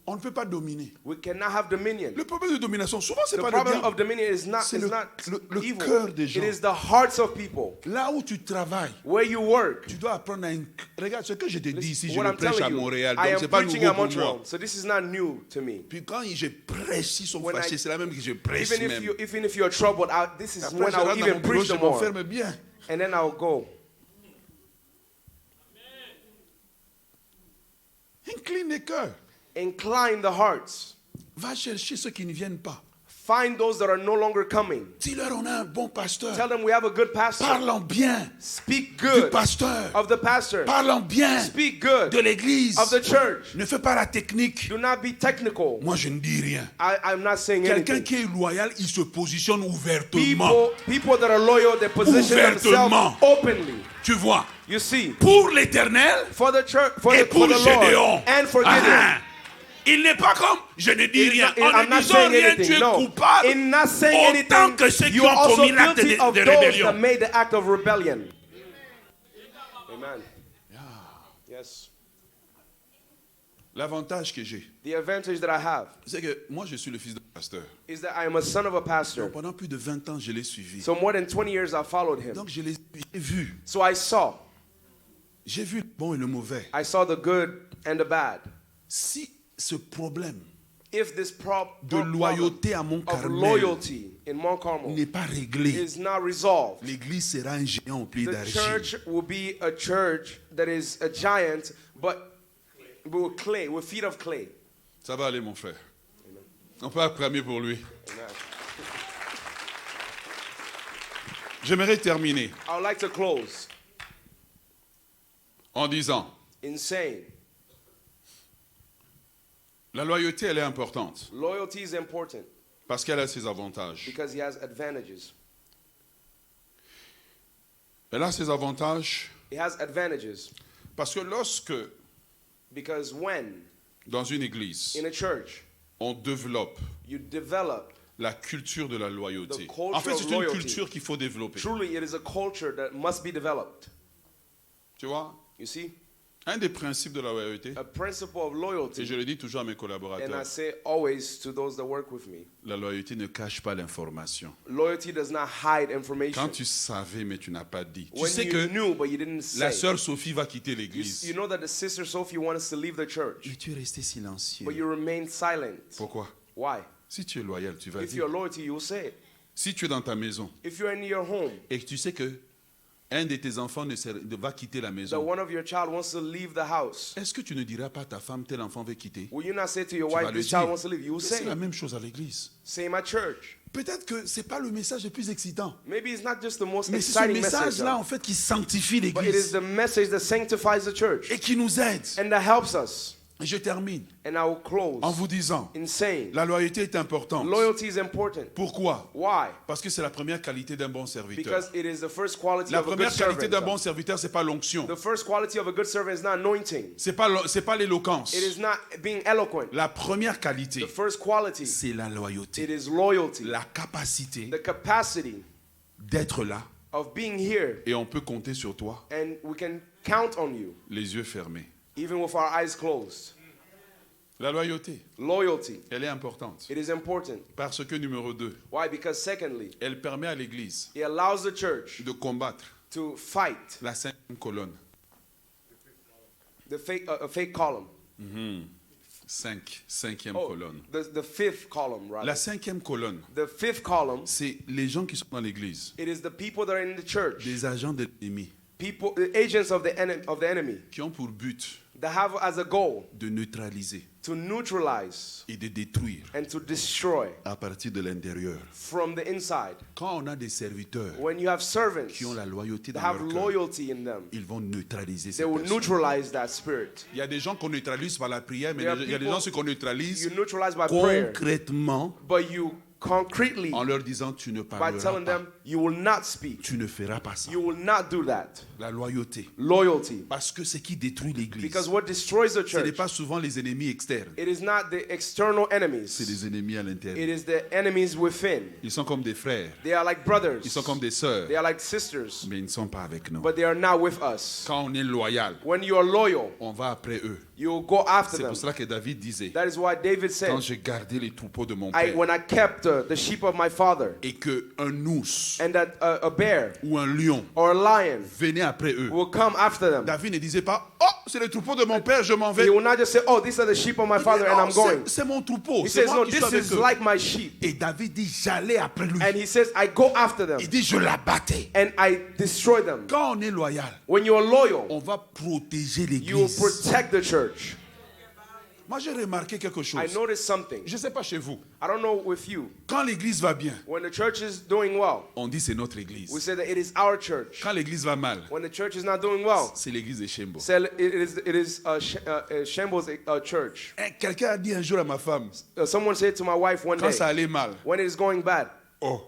on ne peut pas dominer. we cannot have dominion. Le problème de domination, souvent, c'est The pas le problem diable. of dominion is not, C'est is le- not le evil. cœur des gens. It is the hearts of people. Là où tu travailles, Where you work. tu dois apprendre à... Regarde, ce que je te dis ici, je What le I'm prêche à telling you, Montréal, I donc c'est am pas preaching nouveau at pour Montreal, moi. so this is not new to me. Puis quand je prêche, ils sont When fâchés, c'est la même que je prêche Even même. if you're troubled, this is Après, when je I'll rentre dans even mon bureau, preach je the more. m'enferme bien. And then I'll go. Incline les cœurs. Incline the hearts. Va chercher ceux qui ne viennent pas. Find those that are no longer coming. Dis-leur, on a un bon pasteur. Tell them we have a good pastor. Parlons bien Speak du good pasteur. of the pastor. Parlons bien Speak good de l'église. of the church. Ne fais pas la technique. Do not be technical. Moi, je ne dis rien. I'm not saying Quelqu'un anything. qui est loyal, il se positionne ouvertement. People that are loyal, they position Ouvertement. themselves openly. Tu vois, You see, pour l'éternel for the church, for et the pour Lord, Gédéon. and for Gideon. Ah, il n'est pas comme je ne dis rien. En I'm ne not disant saying rien, anything. tu es No. coupable In not saying autant anything, que ceux qui you ont are also commis l'acte guilty de of those rébellion. that made the act of rebellion. Amen. Yes. L'avantage que j'ai, The advantage that I have c'est que moi, je suis le fils d'un pasteur. is that I am a son of a pastor. Donc, pendant plus de 20 ans, je l'ai suivi. So more than 20 years I followed him. Donc, j'ai vu. So I saw J'ai vu le bon et le mauvais. the good and the bad. Si ce problème If this de problem loyauté à Mont of Carmel loyalty in Mount Carmel n'est pas réglé, is not resolved, l'église sera un géant au pied the d'argile. church will be a church that is a giant, but with clay, with feet of clay. Ça va aller, mon frère. On peut acclamer pour lui. Amen. J'aimerais terminer I would like to close en disant, in saying la loyauté, elle est importante loyalty is important parce qu'elle a ses avantages. because he has advantages. Elle a ses avantages It has advantages parce que lorsque, because when dans une église, in a church on développe you develop, la culture de la loyauté. The culture En fait, of c'est une loyalty. culture qu'il faut développer. truly it is a culture that must be developed. Tu vois, You see, un des principes de la loyauté, a principle of et loyalty, je le dis toujours à mes and I collaborateurs, say always to those that work with me, la loyauté ne cache pas l'information. loyalty does not hide Quand information. tu savais, mais tu n'as pas dit. Tu When sais you que knew but you didn't la say, sœur Sophie va quitter you l'église. know that the sister Sophie wants us to leave the church, Mais tu es resté silencieux. but you remain silent. Pourquoi? Why? Si tu es loyal, tu vas If dire. you're loyalty, you'll say it. Si tu es dans ta maison If you're in your home, et que tu sais que un de tes enfants va quitter la that maison, one of your child wants to leave the house, est-ce que tu ne diras pas à ta femme, tel enfant veut quitter? will you not say to your Tu vas wife, le this child dire. wants to leave? You will say C'est la it. même chose à l'église. Same at church. Peut-être que ce n'est pas le message le plus excitant. Maybe it's not just the most Mais c'est ce exciting message, message-là, en fait, qui sanctifie but it is l'église the message that sanctifies the church et qui nous aide. and that helps us. Et je termine And I will close en vous disant, in saying la loyauté est importante. loyalty is important. Pourquoi? Why? Parce que c'est la première qualité d'un bon serviteur. Because it is the first quality La of a good première qualité d'un servant. bon serviteur, c'est pas l'onction. The first quality of a good servant is not anointing. C'est pas l'éloquence. It is not being eloquent. La première qualité, The first quality, c'est la it loyauté. is loyalty. La capacité The capacity d'être là of being here, Et on peut compter sur toi, and we can count on you, les yeux fermés. even with our eyes closed. La loyauté, Loyalty, elle est importante. it is important. Parce que numéro 2, Why? Because secondly, elle permet à l'église it allows the church de combattre to fight la cinquième colonne. the a fake column. Cinquième Oh, colonne. the fifth column, rather. La cinquième colonne, The fifth column, c'est les gens qui sont dans l'église, it is the people that are in the church, des agents de l'ennemi, people, the agents of the enemy, qui ont pour but that have as a goal de neutraliser to neutralize et de détruire and to destroy à partir de l'intérieur. from the inside. Quand on a des serviteurs When you have servants qui ont la loyauté that dans have leur cœur, loyalty in them, ils vont neutraliser they ces will personnes. neutralize that spirit. Il y a des gens qu'on neutralise par la prière, mais There are il y a des people gens qu'on neutralise You neutralize by prayer, concrètement but you concretely en leur disant tu ne by parleras telling pas, them, you will not speak. tu ne feras pas ça. You will not do that. La loyauté. Loyalty. Parce que ce qui détruit l'église, Because what destroys the ce n'est church, pas souvent les ennemis externes, it is not the external c'est enemies. les ennemis à It l'intérieur. is the enemies within. Ils sont comme des frères, They are like brothers. ils sont comme des sœurs, They are like sisters. mais ils ne sont pas avec nous. But they are not with us. Quand on est loyal, When you are loyal, on va après eux. you will go after C'est them. pour cela que David disait, That is why David quand said, j'ai gardé les troupeaux de mon père, when I kept the sheep of my father, et qu'un ours and that a bear ou un lion or a lion venait après eux, will come after them. David ne disait pas, oh, c'est les troupeaux de mon père, je m'en vais. He will not just say, oh, these are the sheep of my father and I'm going. C'est mon troupeau, He c'est says, moi no, qui suis this avec is eux. like my sheep. Et David dit, j'allais après lui. And he says, I go after them Il dit, je l'abattais. and I destroy them. Quand on est loyal, When you are loyal, on va protéger you will l'église. protect the church. Moi, j'ai remarqué quelque I chose. noticed something. Je ne sais pas chez vous. I don't know with you. Quand l'église va bien, When the church is doing well, on dit c'est notre we église. say that it is our church. Quand l'église va mal, When the church is not doing well, c'est l'église de Shembo. say it is Shambles church. Quelqu'un a dit un jour à ma femme, Someone said to my wife one quand day, ça allait mal, when it is going bad, oh,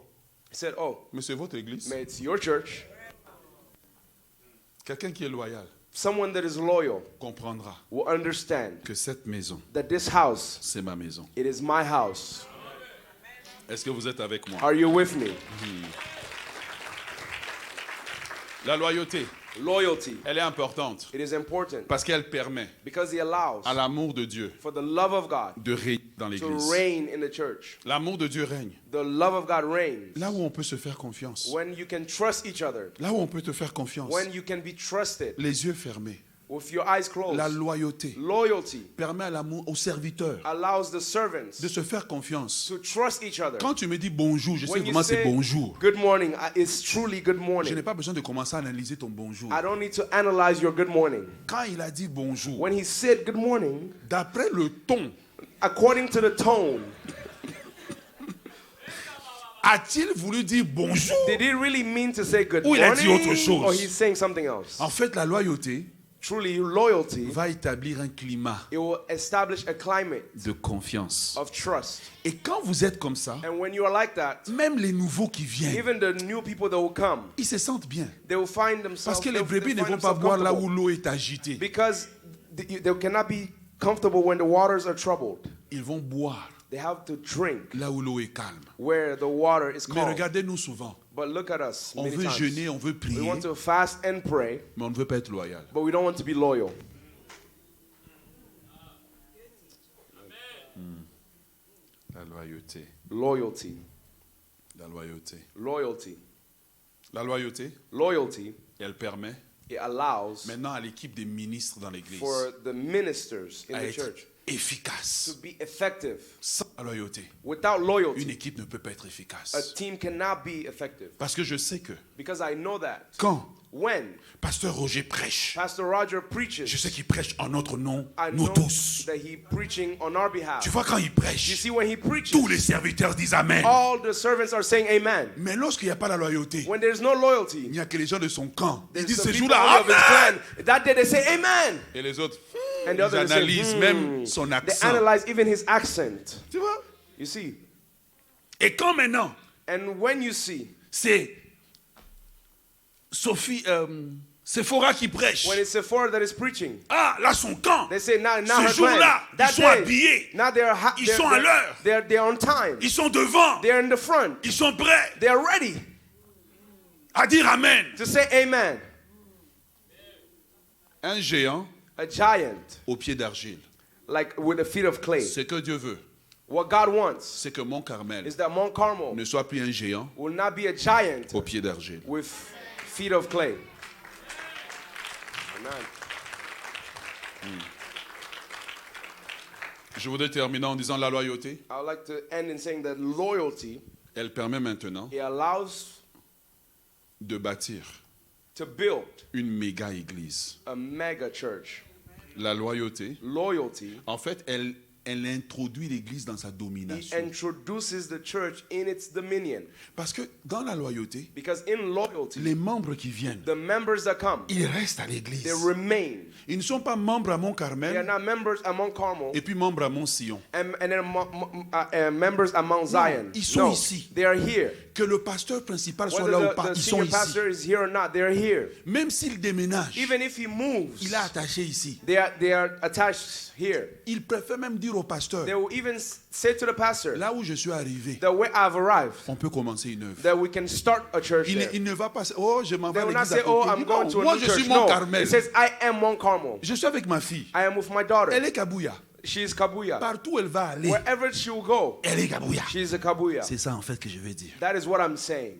he said, oh, mais c'est votre église. man, it's your church. Quelqu'un qui est loyal Someone that is loyal comprendra will understand que cette maison, that this house, c'est ma maison. it is my house. Est-ce que vous êtes avec moi? Are you with me? La loyauté, Loyalty, elle est importante it is important parce qu'elle permet because he allows à l'amour de Dieu for the love of God de régner dans to l'église. reign in the church. L'amour de Dieu règne. The love of God reigns Là où on peut se faire confiance. when you can trust each other, Là où on peut te faire confiance. when you can be trusted Les yeux fermés. with your eyes closed. La loyauté Loyalty permet à l'amour, aux serviteurs allows the servants de se faire confiance. to trust each other. Quand tu me dis bonjour, je sais When you vraiment c'est say bonjour. good morning, it's truly good Je morning. n'ai pas besoin de commencer à analyser ton bonjour. I don't need to analyze your good morning. Quand il a dit bonjour, When he said good morning, d'après le ton, according to the tone, a-t-il voulu dire bonjour? did he really mean to say good Ou il a dit autre morning, chose? or he's saying something else? En fait, la loyauté Truly, loyalty, va établir un climat it will establish a climate de confiance. of trust. Et quand vous êtes comme ça, And when you are like that, même les nouveaux qui viennent, even the new people that will come, ils se sentent bien. they will find themselves, Parce que les they'll brebis ne find vont pas themselves boire là où comfortable. l'eau est agitée. Because they cannot be comfortable when the waters are troubled. Ils vont boire They have to drink là où l'eau est calme. where the water is Mais calm. regardez-nous souvent. But look at us. On Many veut times. jeûner, on veut We prier, want to fast and pray, mais on ne veut pas être loyal. but we don't want to be loyal. La loyauté. Loyalty. La loyauté. Loyalty. La loyauté, Loyalty, elle permet it allows maintenant à l'équipe des ministres dans l'église for the ministers in à the être church to efficace. be effective. Sans la loyauté, Without une loyalty, équipe ne peut pas être a efficace. team cannot be effective. Parce que je sais que Because I know that quand when Pasteur Roger prêche, Pastor Roger je preaches, sais qu'il prêche en notre nom, I nous know tous. that he preaching on our behalf. Tu vois, quand il You prêche, see, when he preaches, tous les serviteurs disent Amen. all the servants are saying amen. Mais lorsqu'il n'y a pas la loyauté, When there's no il loyalty, n'y a que les gens de son camp. Ils there's disent the ce people jour-là, of his Amen. clan. That day they say amen. Et les autres, And the ils others say, analysent même son They accent. analyze even his accent. Tu vois? You see. Et quand maintenant, And when you see, c'est Sophie, Sephora qui prêche. when it's Sephora that is preaching, Ah, là, son camp. they say now Ce her jour-là, clan. That ils sont day, habillés. now they're, Ils sont à l'heure. they're on time. Ils sont devant. They're in the front. Ils sont prêts They're ready à dire Amen. to say amen. Un géant A giant, au pied d'argile. like with the feet of clay. Ce que Dieu veut, What God wants c'est que Mont Carmel is that Mount Carmel ne soit plus un géant will not be a giant au pied d'argile. with feet of clay. Amen. Je voudrais terminer en disant la loyauté, I would like to end in saying that loyalty, elle permet maintenant it allows de bâtir to build une méga église. a mega church. La loyauté, Loyalty, en fait, elle elle introduit l'église dans sa He domination. introduces the church in its dominion. Parce que dans la loyauté, Because in loyalty, les membres qui viennent, the members that come, ils restent à l'église. they remain. Ils ne sont pas membres à They are Mont-Carmel not members among Carmel et puis membres à Mont-Sion. and then members among Zion. ils sont ici. They are here. Que le pasteur principal soit Whether là ou pas, the ils sont senior ici. pastor is here or not, they are here. Même s'il déménage, Even if he moves, il est attaché ici. they are attached here. Il préfère même dire au pasteur, They will even say to the pastor, là où je suis arrivé, the way I've arrived, on peut commencer une œuvre. that we can start a church there. Il ne va pas, oh, je m'en vais They à will not l'église say, à oh, côté. I'm Il dit, going non, to a moi new je church. suis No, Mont-Carmel. it says, I am Mount Carmel. Je suis avec ma fille. I am with my daughter. Elle est Kabouya. She is Kabuya. Partout où elle va aller, Wherever she will go, elle est Kabouya. she is a Kabuya. C'est ça en fait que je veux dire. That is what I'm saying.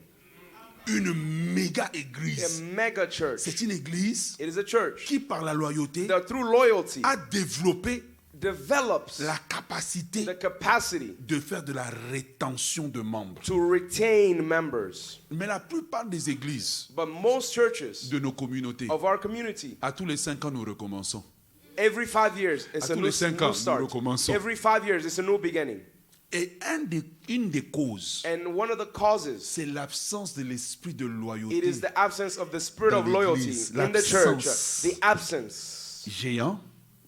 Une méga A église. mega church. C'est une église It is a church qui, par la loyauté, that through loyalty a développé develops la capacité the capacity de faire de la rétention de membres. to retain members. Mais la plupart des églises But most churches de nos communautés, of our community, à tous les 5 ans, nous recommençons. every 5 years, it's À a tous new, les 5 ans, new nous start. recommençons. Every 5 years, it's a new beginning. Et une des causes, And one of the causes, c'est l'absence de l'esprit de it loyauté is the absence of the spirit dans of loyalty l'église. in the church. L'absence. The absence. géant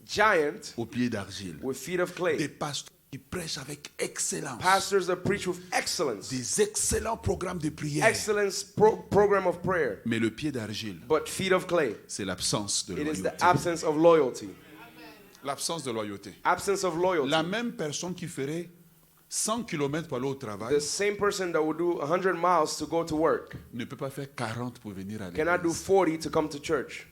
Giant au pied d'argile. with feet of Des clay. pasteurs qui prêchent avec excellence. Pastors that preach with excellence. Des excellents programmes de prière. Excellence program of prayer. Mais le pied d'argile, But feet of clay. c'est l'absence de It is the loyauté. absence of loyalty. L'absence de loyauté. Absence of loyalty. La même personne qui ferait 100 km pour aller au travail The same person that would do 100 miles to go to work ne peut pas faire 40 pour venir à cannot do l'église. 40 to come to church.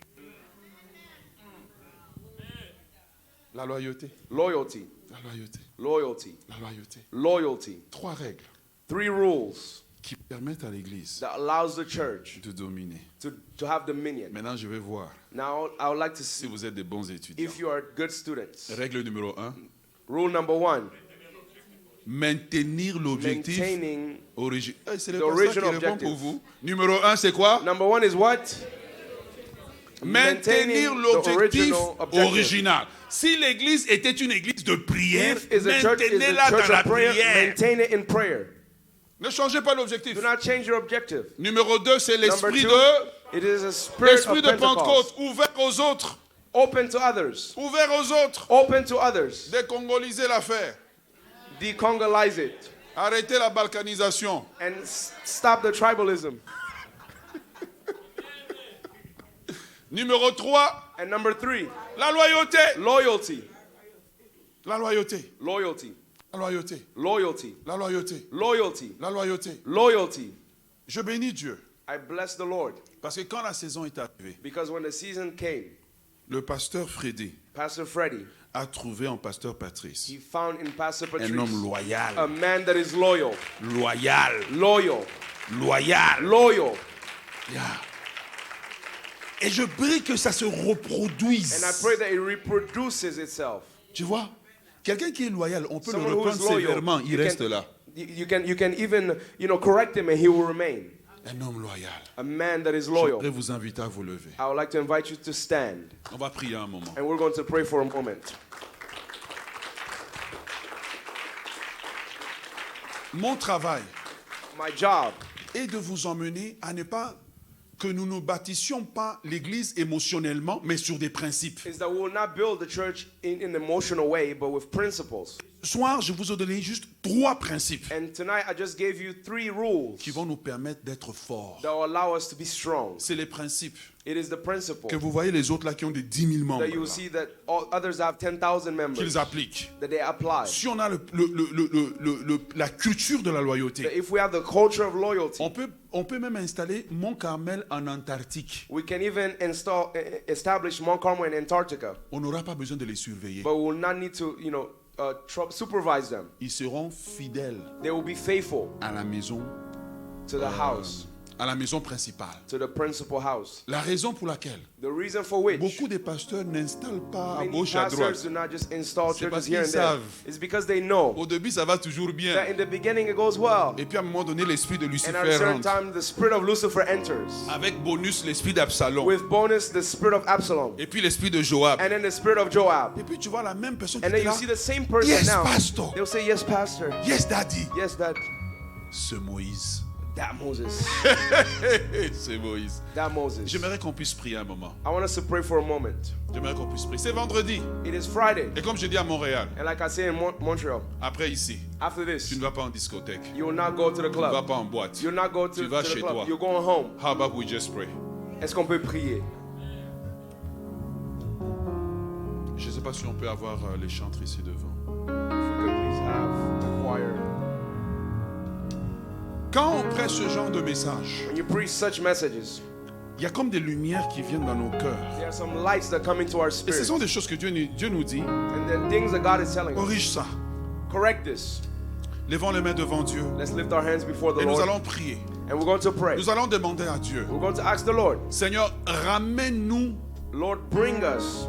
La loyauté. Loyalty. La loyauté. Loyalty. La loyauté. Loyalty. 3 règles 3 rules qui permettent à l'église that allows the church de dominer. to have dominion. Maintenant, je vais voir Now, I would like to si see vous êtes des bons étudiants. if you are good students. Règle numéro 1. Rule number 1, Maintenir l'objectif maintaining. original. C'est le The pasteur qui original répond objective. pour vous. Numéro 1, c'est quoi? Number 1 is what? Maintenir Maintaining l'objectif the original objective. original. Si l'église était une église de prière, If is a church is maintenez-la a dans church la of prayer, prière. maintain it in prayer. Ne changez pas l'objectif. Do not change your objective. Numéro 2, c'est Number l'esprit 2, de it is a spirit l'esprit of de Pentecost. Pentecôte, ouvert aux autres, Open to others. ouvert aux autres. Open to others. Décongoliser l'affaire. Decongolize it. Arrêtez la balkanisation. And stop the tribalism. Numéro 3, And number 3, la loyauté. loyalty. La loyauté. Loyalty. La loyauté. Loyalty. La loyauté. Loyalty. La loyauté. Loyalty. Je bénis Dieu. I bless the Lord Parce que quand la saison est arrivée, because when the season came, le pasteur Freddy Pastor Freddie, a trouvé en pasteur Patrice he found in Pastor Un Patrice homme loyal. a man that is loyal. Loyal. Loyal. Loyal. Loyal. Yeah. Et je prie que ça se reproduise. And I pray that it reproduces itself. Tu vois? Quelqu'un qui est loyal, on peut le Someone who is reprendre sévèrement, loyal, il reste là. you can even, correct him and he will remain. Un homme loyal. A man that is Je loyal. voudrais vous inviter à vous lever. I would like to invite you to stand On va prier un moment. and we're going to pray for a moment. Mon travail My job est de vous emmener à ne pas que nous ne bâtissions pas l'église émotionnellement, mais sur des principes. is that we will not build the church in an emotional way, but with principles. Ce soir, je vous ai donné juste 3 principes And tonight I just gave you 3 rules qui vont nous permettre d'être forts. that will allow us to be strong. C'est les principes It is the principle que vous voyez les autres là qui ont des 10 000 membres, that you là, see that all others have 10,000 members qu'ils appliquent. that they apply. Si on a la culture de la That loyauté, if we have the culture of loyalty, on peut même installer Mont Carmel en Antarctique. we can even establish Mount Carmel in Antarctica, On n'aura pas besoin de les surveiller. but we will not need to, supervise them. Ils seront fidèles They will be faithful à la maison to the house à la maison principale. to the principal house. La raison pour laquelle The reason for which beaucoup de pasteurs n'installent pas à many gauche et à droite. pastors do not just install C'est parce churches here qu'ils and there. savent. It's because they know Au début, ça va toujours bien. that in the beginning it goes well, Et puis à un moment donné, l'esprit de and at a Lucifer certain rentre. time the spirit of Lucifer enters. Avec bonus, l'esprit d'Absalom. With bonus, the spirit of Absalom, Et puis l'esprit de Joab. and then the spirit of Joab. Et puis tu vois la même personne qui And then est you là. see the same person Yes, now. pastor. They'll say, yes, pastor. Yes, daddy. Yes, that Ce Moïse. Moses. C'est Moïse. That Moses. J'aimerais qu'on puisse prier un moment. I want us to pray for a moment. J'aimerais qu'on puisse prier. C'est vendredi. It is Friday. Et comme je dis à Montréal, And like I say in Montreal, après ici, after tu this, ne vas pas en discothèque. you will not go to the Tu ne vas club. pas en boîte. You'll not go Tu to vas the chez toi. club. You're going home. How about we just pray? Est-ce qu'on peut prier? Je ne sais pas si on peut avoir les chantres ici devant. If we could please have the choir. Quand on prêche ce genre de message, When you preach such messages, il y a comme des lumières qui viennent dans nos cœurs. there are some lights that come into our Et ce spirit. sont des choses que Dieu nous dit. And the things that God is telling us. Corrige ça. Correct this. Levons les mains devant Dieu. Let's lift our hands before the Et nous Lord. allons prier. And we're going to pray. Nous allons demander à Dieu. We're going to ask the Lord, Seigneur, ramène-nous Lord, bring us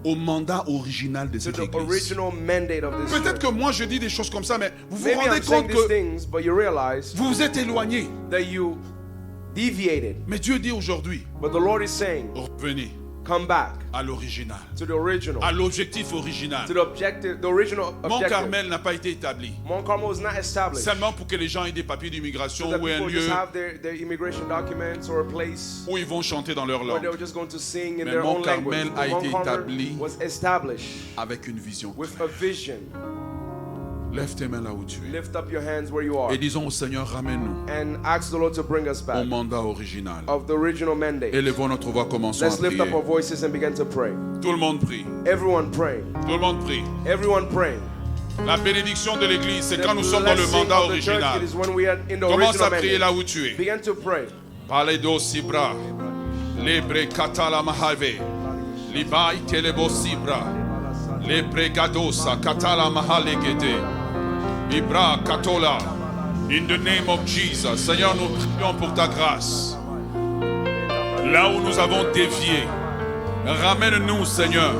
au mandat original de to cette the église. original mandate of this Peut-être church. que moi je dis des choses comme ça, mais vous vous Maybe rendez I'm saying compte these que things, but you realize vous vous êtes éloigné. that you deviated. Mais Dieu dit aujourd'hui, But the Lord is saying, revenez come back à l'original, to the original, à l'objectif original. to the objective, the original Mont objective. Carmel n'a pas été établi Mount Carmel was not established seulement pour que les gens aient des papiers so d'immigration that ou un people lieu just have their immigration documents or a place où ils vont chanter dans leur where langue, they were just going to sing in Mais their Mont own Carmel language. a Mount été Carmel établi was established avec une vision. with a vision. Lève tes mains là où tu es. Lift up your hands where you are Et disons au Seigneur, ramène-nous and ask the Lord to bring us au back mandat original. of the original mandate. Élevons notre voix, commençons à Let's lift prier. up our voices and begin to pray. Tout le monde prie. Everyone praying. Tout le monde prie. Everyone praying. La bénédiction de l'église, c'est The quand nous sommes dans le blessing mandat of the church, original. it is when we are in the Commence original à prier mandate. là où tu es. Begin to pray. Paledo Sibra, Lebre Katala Mahave, Libai Telebo Sibra, Lebre Gadosa Katala Mahalegede, Ibra Katola. In the name of Jesus, Seigneur, nous prions pour ta grâce. Là où nous avons dévié, ramène-nous, Seigneur.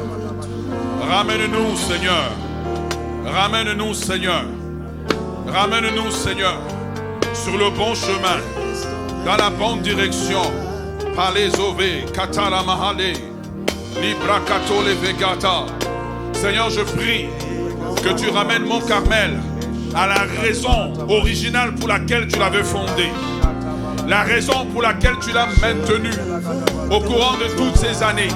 Ramène-nous, Seigneur. Ramène-nous, Seigneur. Ramène-nous, Seigneur, sur le bon chemin, dans la bonne direction. Palezove, Katala Mahale, Libra Katole Vegata. Seigneur, je prie que tu ramènes Mont Carmel à la raison originale pour laquelle tu l'avais fondé. La raison pour laquelle tu l'as maintenu au courant de toutes ces années.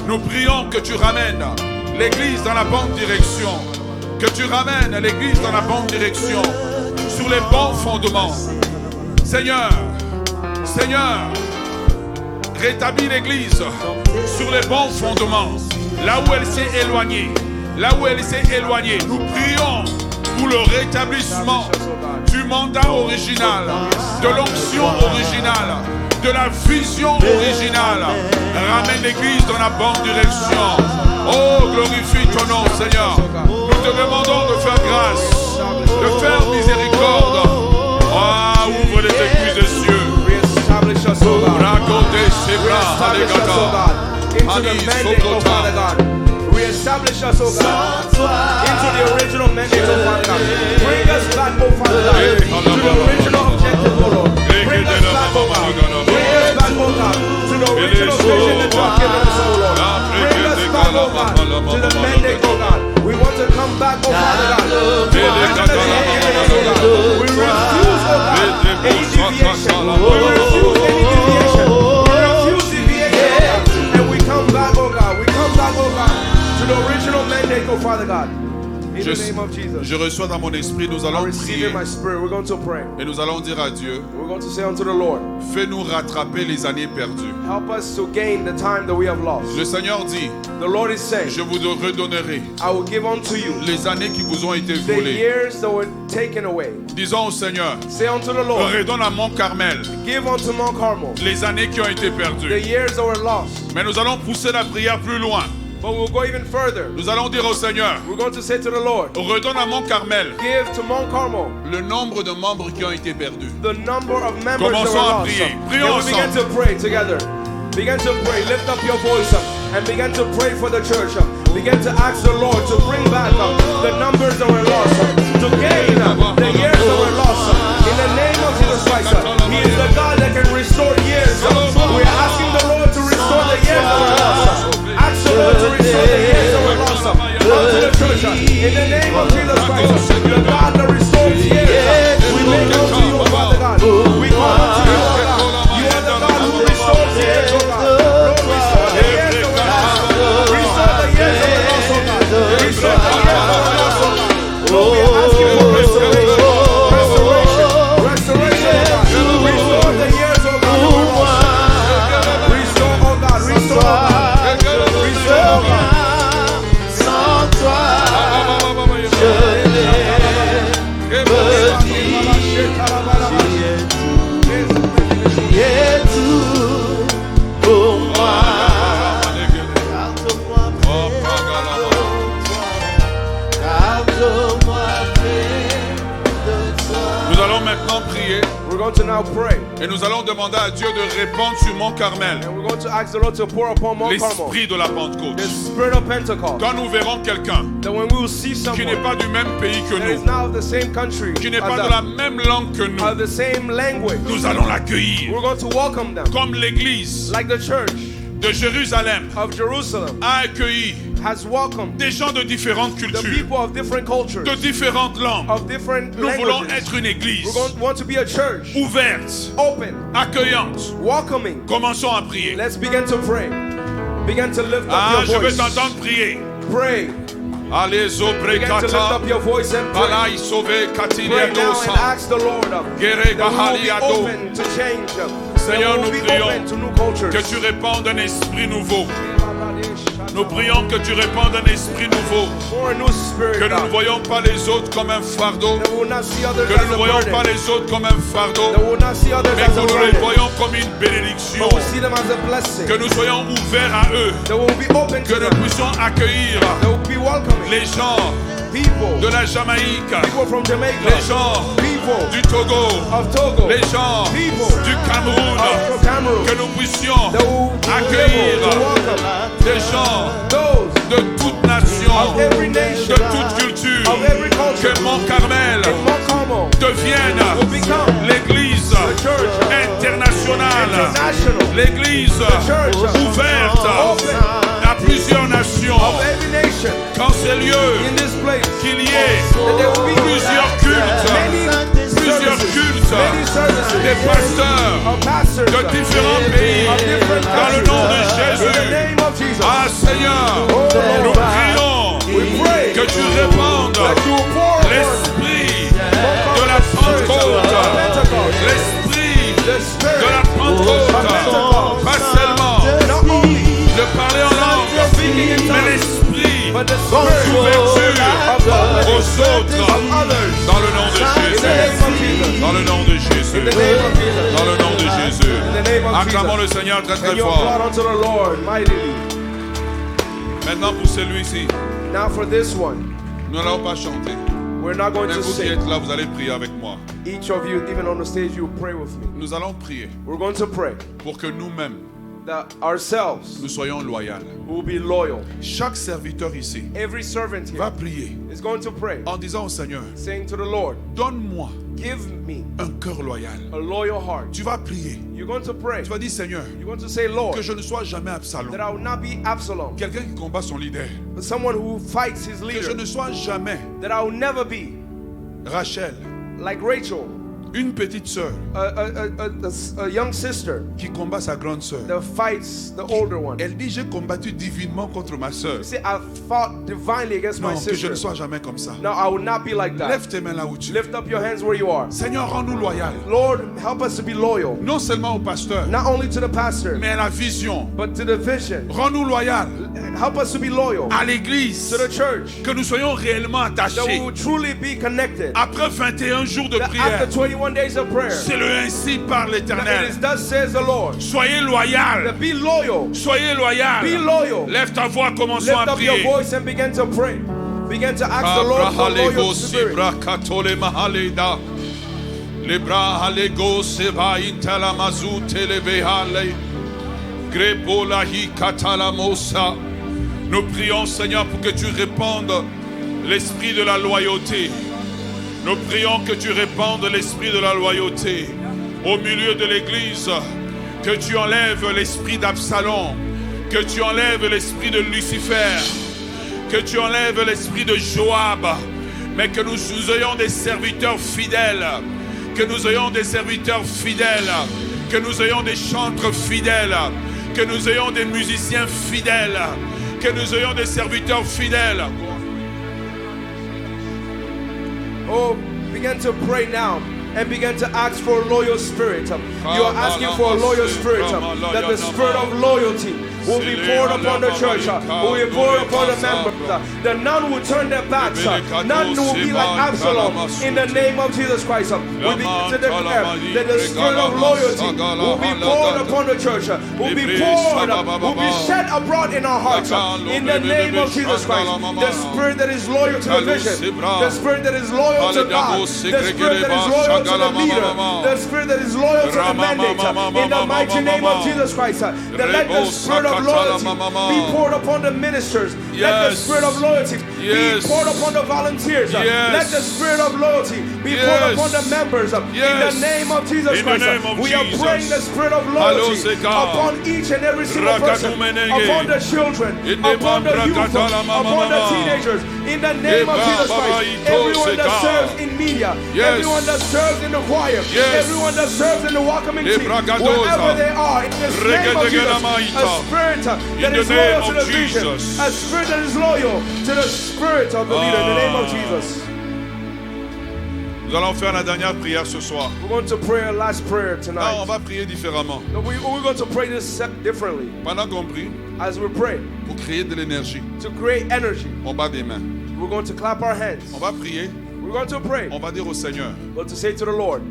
Nous prions que tu ramènes l'Église dans la bonne direction. Que tu ramènes l'Église dans la bonne direction. Sur les bons fondements. Seigneur, Seigneur, rétablis l'Église sur les bons fondements. Là où elle s'est éloignée. Là où elle s'est éloignée. Nous prions pour le rétablissement du mandat original, de l'onction originale, de la vision originale. Ramène l'Église dans la bonne direction. Oh, glorifie ton nom, Seigneur. Nous te demandons de faire grâce, de faire miséricorde. Ah, ouvre les écluses des cieux. Reestablish us, O God. Raconte Sebra, Reestablish us, O Alegata. God. Into the Ani mandate, O Sokota. Father God. Reestablish us, O God. Into the original mandate, O Father God. Bring us back, O Father God. To the original objective, O Lord. Bring us back, O God. Bring us back, O God. To the original vision that you have given us, O Lord. Bring us back, O God. To the mandate, O God. We want to come back, O Father God. To the vision that you have given us, O God. We refuse, O God, any deviation. We refuse any deviation. We refuse deviation, O God. And we come back, O God. We come back, O God, to the original mandate, O Father God. In the name of Jesus. Je reçois dans mon esprit, nous I allons receive prier in my spirit. We're going to pray. et nous allons dire à Dieu, We're going to say unto the Lord, fais-nous rattraper les années perdues. help us to gain the time that we have lost. Le Seigneur dit, The Lord is saying, je vous redonnerai I will give unto you les années qui vous ont été the volées. years that were taken away. Disons au Seigneur, Say unto the Lord, redonne à Mont Carmel give unto Mount Carmel les années qui ont été the perdues. years that were lost. Mais nous allons pousser la prière plus loin. But we'll go even further. Nous allons dire au Seigneur, We're going to say to the Lord, redonne à Mont Carmel give to Mount Carmel le nombre de membres qui ont été perdus. the number of members that Commençons were à lost. prier. Then Prions we begin ensemble. to pray together. Begin to pray. Lift up your voice and begin to pray for the church. Begin to ask the Lord to bring back the numbers that were lost, to gain the years that were lost. In the name of Jesus Christ, He is the God that can restore years. We are asking the Lord to restore the years that were lost. Ask the Lord to restore the years that were lost unto the church. In the name of Jesus Christ, the God that restores years, we make unto you, O Father God. We call unto you, O God. You are the God who restores years, O God. Lord, restore the years that were lost. Restore the years that were lost, O God. Restore the years that were lost, O God. Lord, we are asking for restoration. Restoration, O God. Restore the years, O God, that were lost. Restore, O God. Restore, O God. Restore, O God. Sans toi, je n'ai tu es tout pour moi. Garde-moi près de toi. Nous allons maintenant prier We're going to now pray. et nous allons demander à Dieu de répandre sur Mont Carmel And we're going to ask the Lord to pour upon Mount Carmel l'esprit de la Pentecôte. the spirit of Pentecost. Quand nous verrons quelqu'un That when we will see qui n'est someone pas du même pays que that is nous, now of the same country, qui n'est as pas de us, la même langue que nous, of the same language, nous allons l'accueillir we're going to welcome them. comme l'Église Like the church de Jérusalem of Jerusalem a accueilli has welcomed des gens de différentes the cultures, people of different cultures, de différentes langues. of different Nous voulons languages. être une église We're going to want to be a church, ouverte, open, accueillante. welcoming. Commençons à prier. Let's begin to pray. Begin to lift Ah, up je your veux voice. t'entendre prier. Pray. Allez, Begin to lift Zobrekata, up your voice and pray. Balai Sauvé, Pray now and Katiliadosa, ask the Lord Gere that we will be Bahaliado. open to change. Seigneur, That we nous will be prions open to new cultures. que tu répandes un esprit nouveau. Nous prions que tu répandes un esprit nouveau. For a new spirit, Que nous ne God. voyons pas les autres comme un fardeau. That we will not see others Que as nous ne a voyons pas burden. les autres comme un fardeau. That we will not see others Mais as que a nous les burden. voyons comme une bénédiction. But we see them as a blessing. Que nous soyons ouverts à eux. That we will be open Que to nous them. puissions accueillir That we will be welcoming. les gens People. de la Jamaïque, People from Jamaica. les gens People du Togo, of Togo. les gens People du Cameroun, of Cameroon. que nous puissions That we will be accueillir able to welcome des gens those de toute nation, of every nation, de toute culture, of every culture. que Mont Carmel in Mount Carmel devienne will become l'église the church internationale, international. l'église Church ouverte open à plusieurs nations. of every nation Quand c'est lieu in this place. qu'il y ait That there will be plusieurs cultes, plusieurs cultes, many services, des pasteurs of pastors de différents pays, of different dans le countries. nom de In the Jésus. name of Jesus. Ah Seigneur, Oh, nous prions we pray que tu répandes that you will pour upon l'esprit de la Pentecôte, l'esprit the spirit de la Pentecôte, pas seulement not only de parler en langue, speaking in mais tongues, l'esprit but the spirit d'ouverture of God aux autres, of others. dans le nom de In the name Jésus, of Jesus. dans le nom de Jésus, In the name of Jesus. dans le nom de Jésus. In the name of Acclamons le Jesus. Seigneur très And très you fort. applaud unto the Lord mightily. Maintenant pour celui-ci, Now for this one, nous n'allons pas chanter. we're not going Mais to vous qui sing. êtes là, vous allez prier avec moi. Each of you, even on the stage, you pray with me. Nous allons prier We're going to pray pour que nous-mêmes, that ourselves nous soyons loyaux. will be loyal. Chaque serviteur ici Every servant va here prier is going to pray, en disant au Seigneur, saying to the Lord, donne-moi give me un cœur loyal. a loyal heart. Tu vas prier. You're going to pray. Tu vas dire, Seigneur, You're going to say, Lord, que je ne sois jamais Absalom. that I will not be Absalom, Quelqu'un qui combat son leader. but someone who fights his Que je leader. ne sois jamais That I will never be Rachel, like Rachel, une petite sœur a young sister qui combat sa grande sœur. that fights the older one. Elle dit, j'ai combattu divinement contre ma sœur. You see, I fought divinely against my Non, que je ne sister. sois jamais comme ça. No, I will not be like that. Lève tes mains là où tu es. Lift up your hands where you are. Seigneur, rends-nous loyaux. Lord, help us to be loyal, Non seulement au pasteur, not only to the pastor, mais à la vision. but to the vision. Rends-nous loyaux help us to be loyal à l'église, to the church, que nous soyons réellement that we attachés. will truly be connected. Après 21 jours de That prière, after 21 days of prayer, c'est le ainsi par that it l'Éternel. is thus says the Lord. Soyez loyal, That be loyal. soyez loyal. Be loyal. Lève ta voix, commençons Lift à up your prier. voice and begin to pray. Begin to ask the Lord for loyal spirit. Nous prions, Seigneur, pour que tu répandes l'esprit de la loyauté. Nous prions que tu répandes l'esprit de la loyauté au milieu de l'église, que tu enlèves l'esprit d'Absalom, que tu enlèves l'esprit de Lucifer, que tu enlèves l'esprit de Joab, mais que nous ayons des serviteurs fidèles, que nous ayons des serviteurs fidèles, que nous ayons des chantres fidèles, que nous ayons des musiciens fidèles, que nous ayons des serviteurs fidèles. Oh, begin to pray now and begin to ask for a loyal spirit. You are asking for a loyal spirit, that the spirit of loyalty will be poured upon the church, will be poured upon the members. The none will turn their backs. None will be like Absalom. In the name of Jesus Christ, we begin to declare that the spirit of loyalty will be poured upon the church, will be poured, will be shed abroad in our hearts. In the name of Jesus Christ, the spirit that is loyal to the vision, the spirit that is loyal to God, the spirit that is loyal to the leader, the spirit that is loyal to the mandate. In the mighty name of Jesus Christ, that let the spirit of loyalty be poured upon the ministers. Let the spirit of loyalty be poured upon the volunteers. Let the spirit of loyalty be poured upon the members. In the name of Jesus Christ, we are praying the spirit of loyalty upon each and every single person, upon the children, upon the youth, upon the teenagers. In the name of Jesus Christ, everyone that serves in media, everyone that serves in the choir, everyone that serves in the welcoming team, wherever they are, in the name of Jesus, a spirit that is loyal to the vision, a spirit that is loyal to the spirit of the leader, in the name of Jesus. Nous allons faire la dernière prière ce soir. We're going to pray a last prayer Non, on tonight. va prier différemment. No, we're going to pray this differently. Pendant qu'on prie, As we pray, pour créer de l'énergie, to create energy, on bat des mains. we're going to clap our hands. On va prier, We're going to pray. on va dire au Seigneur, But to say to the Lord,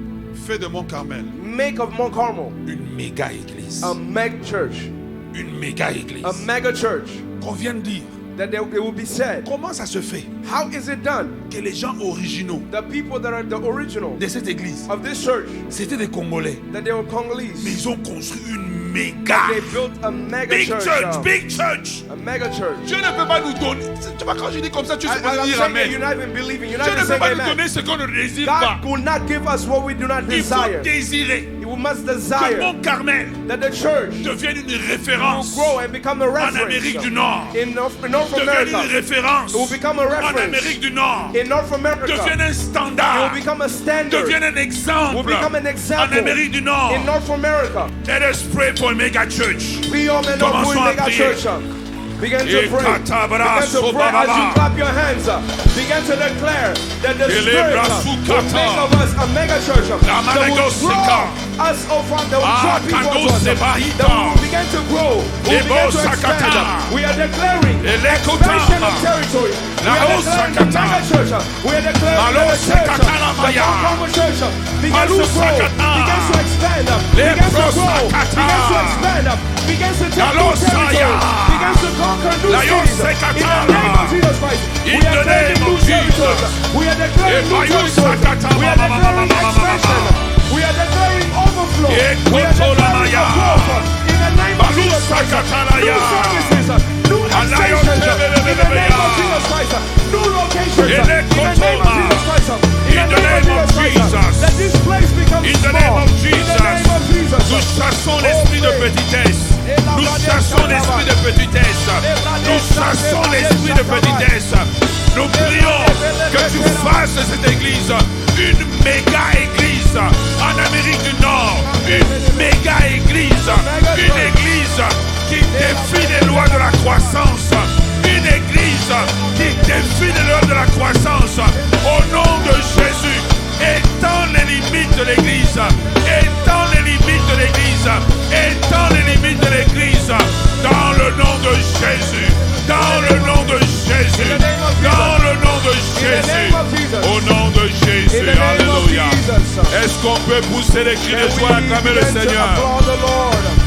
fais de Mont Carmel make of Mount Carmel une méga église. a mega church, Une méga église. a mega church, Qu'on vienne dire, that it will be said. comment ça se fait How is it done? que les gens originaux The people that are the original de cette église, of this church, c'était des Congolais, that they were mais Congolese, ils ont construit une méga, they built a mega big church, church, big church. a mega church. Dieu ne peut pas nous donner. Tu vois, quand je dis comme ça, tu es supposé I'm dire saying that Amen. you're not even believing, you're Dieu not ne even peut saying pas nous amen. donner ce qu'on ne désire pas. God will not give us what we do not Il faut desire. désirer We must que desire Mont Carmel that the church devienne une will référence grow and become a en reference Amérique du Nord. in North Devienne America. une référence It will become a en reference Amérique du Nord. in North America. Devienne un It standard. will become a standard Devienne un will exemple become an en example Amérique du Nord. in North America. Let us pray for a mega church. We all men Commençons of à mega prier. church. Begin to Et pray. katabra Begin to pray sobababa. as you clap your hands. Begin to declare that the Ele Spirit will brasukata. make of us a mega church that will Lamanegosika. draw us over, that will draw people to us, Kagosebahita. that will begin to grow, will begin to expand. Lebosakata. We are declaring Elekota. expansion of territory. We are declaring the Labosakata. mega church. We are declaring that the church, Malosakata the lamaya. Mount church begins to grow, Malusakata. begins to expand, begins to grow, Leprosakata. begins to expand, begins to take new Galosaya. territory, begins to conquer new La cities. In the name of Jesus Christ, we In are the declaring name new of territories. Jesus. We are declaring new territories. We are declaring expansion. We are declaring overflow. We are declaring a growth. In the name of Jesus Christ, new services, new extensions. In the name of Jesus Christ, new locations. In the name of Jesus Christ. In the name of Jesus. That this place becomes In the small. name of In the name of Jesus. Nous Jesus. chassons l'esprit de petitesse. Nous chassons l'esprit de petitesse. Nous chassons l'esprit de petitesse. Nous prions que tu fasses de cette église une méga église en Amérique du Nord. Une méga église. Une église qui défie les lois de la croissance. Une église qui défie les lois de la croissance. Au nom de Jésus, étends les limites de l'église. Étends les limites de l'église. Étends les limites de l'église. Dans le nom de Jésus. Jésus. In the name of Jesus. Dans le nom de In the Jésus. name of Jesus. Au nom de In Jésus. the name of Alléluia. Jesus. Est-ce qu'on peut pousser les cris de And joie, acclamer le begin to Seigneur? applaud the Lord.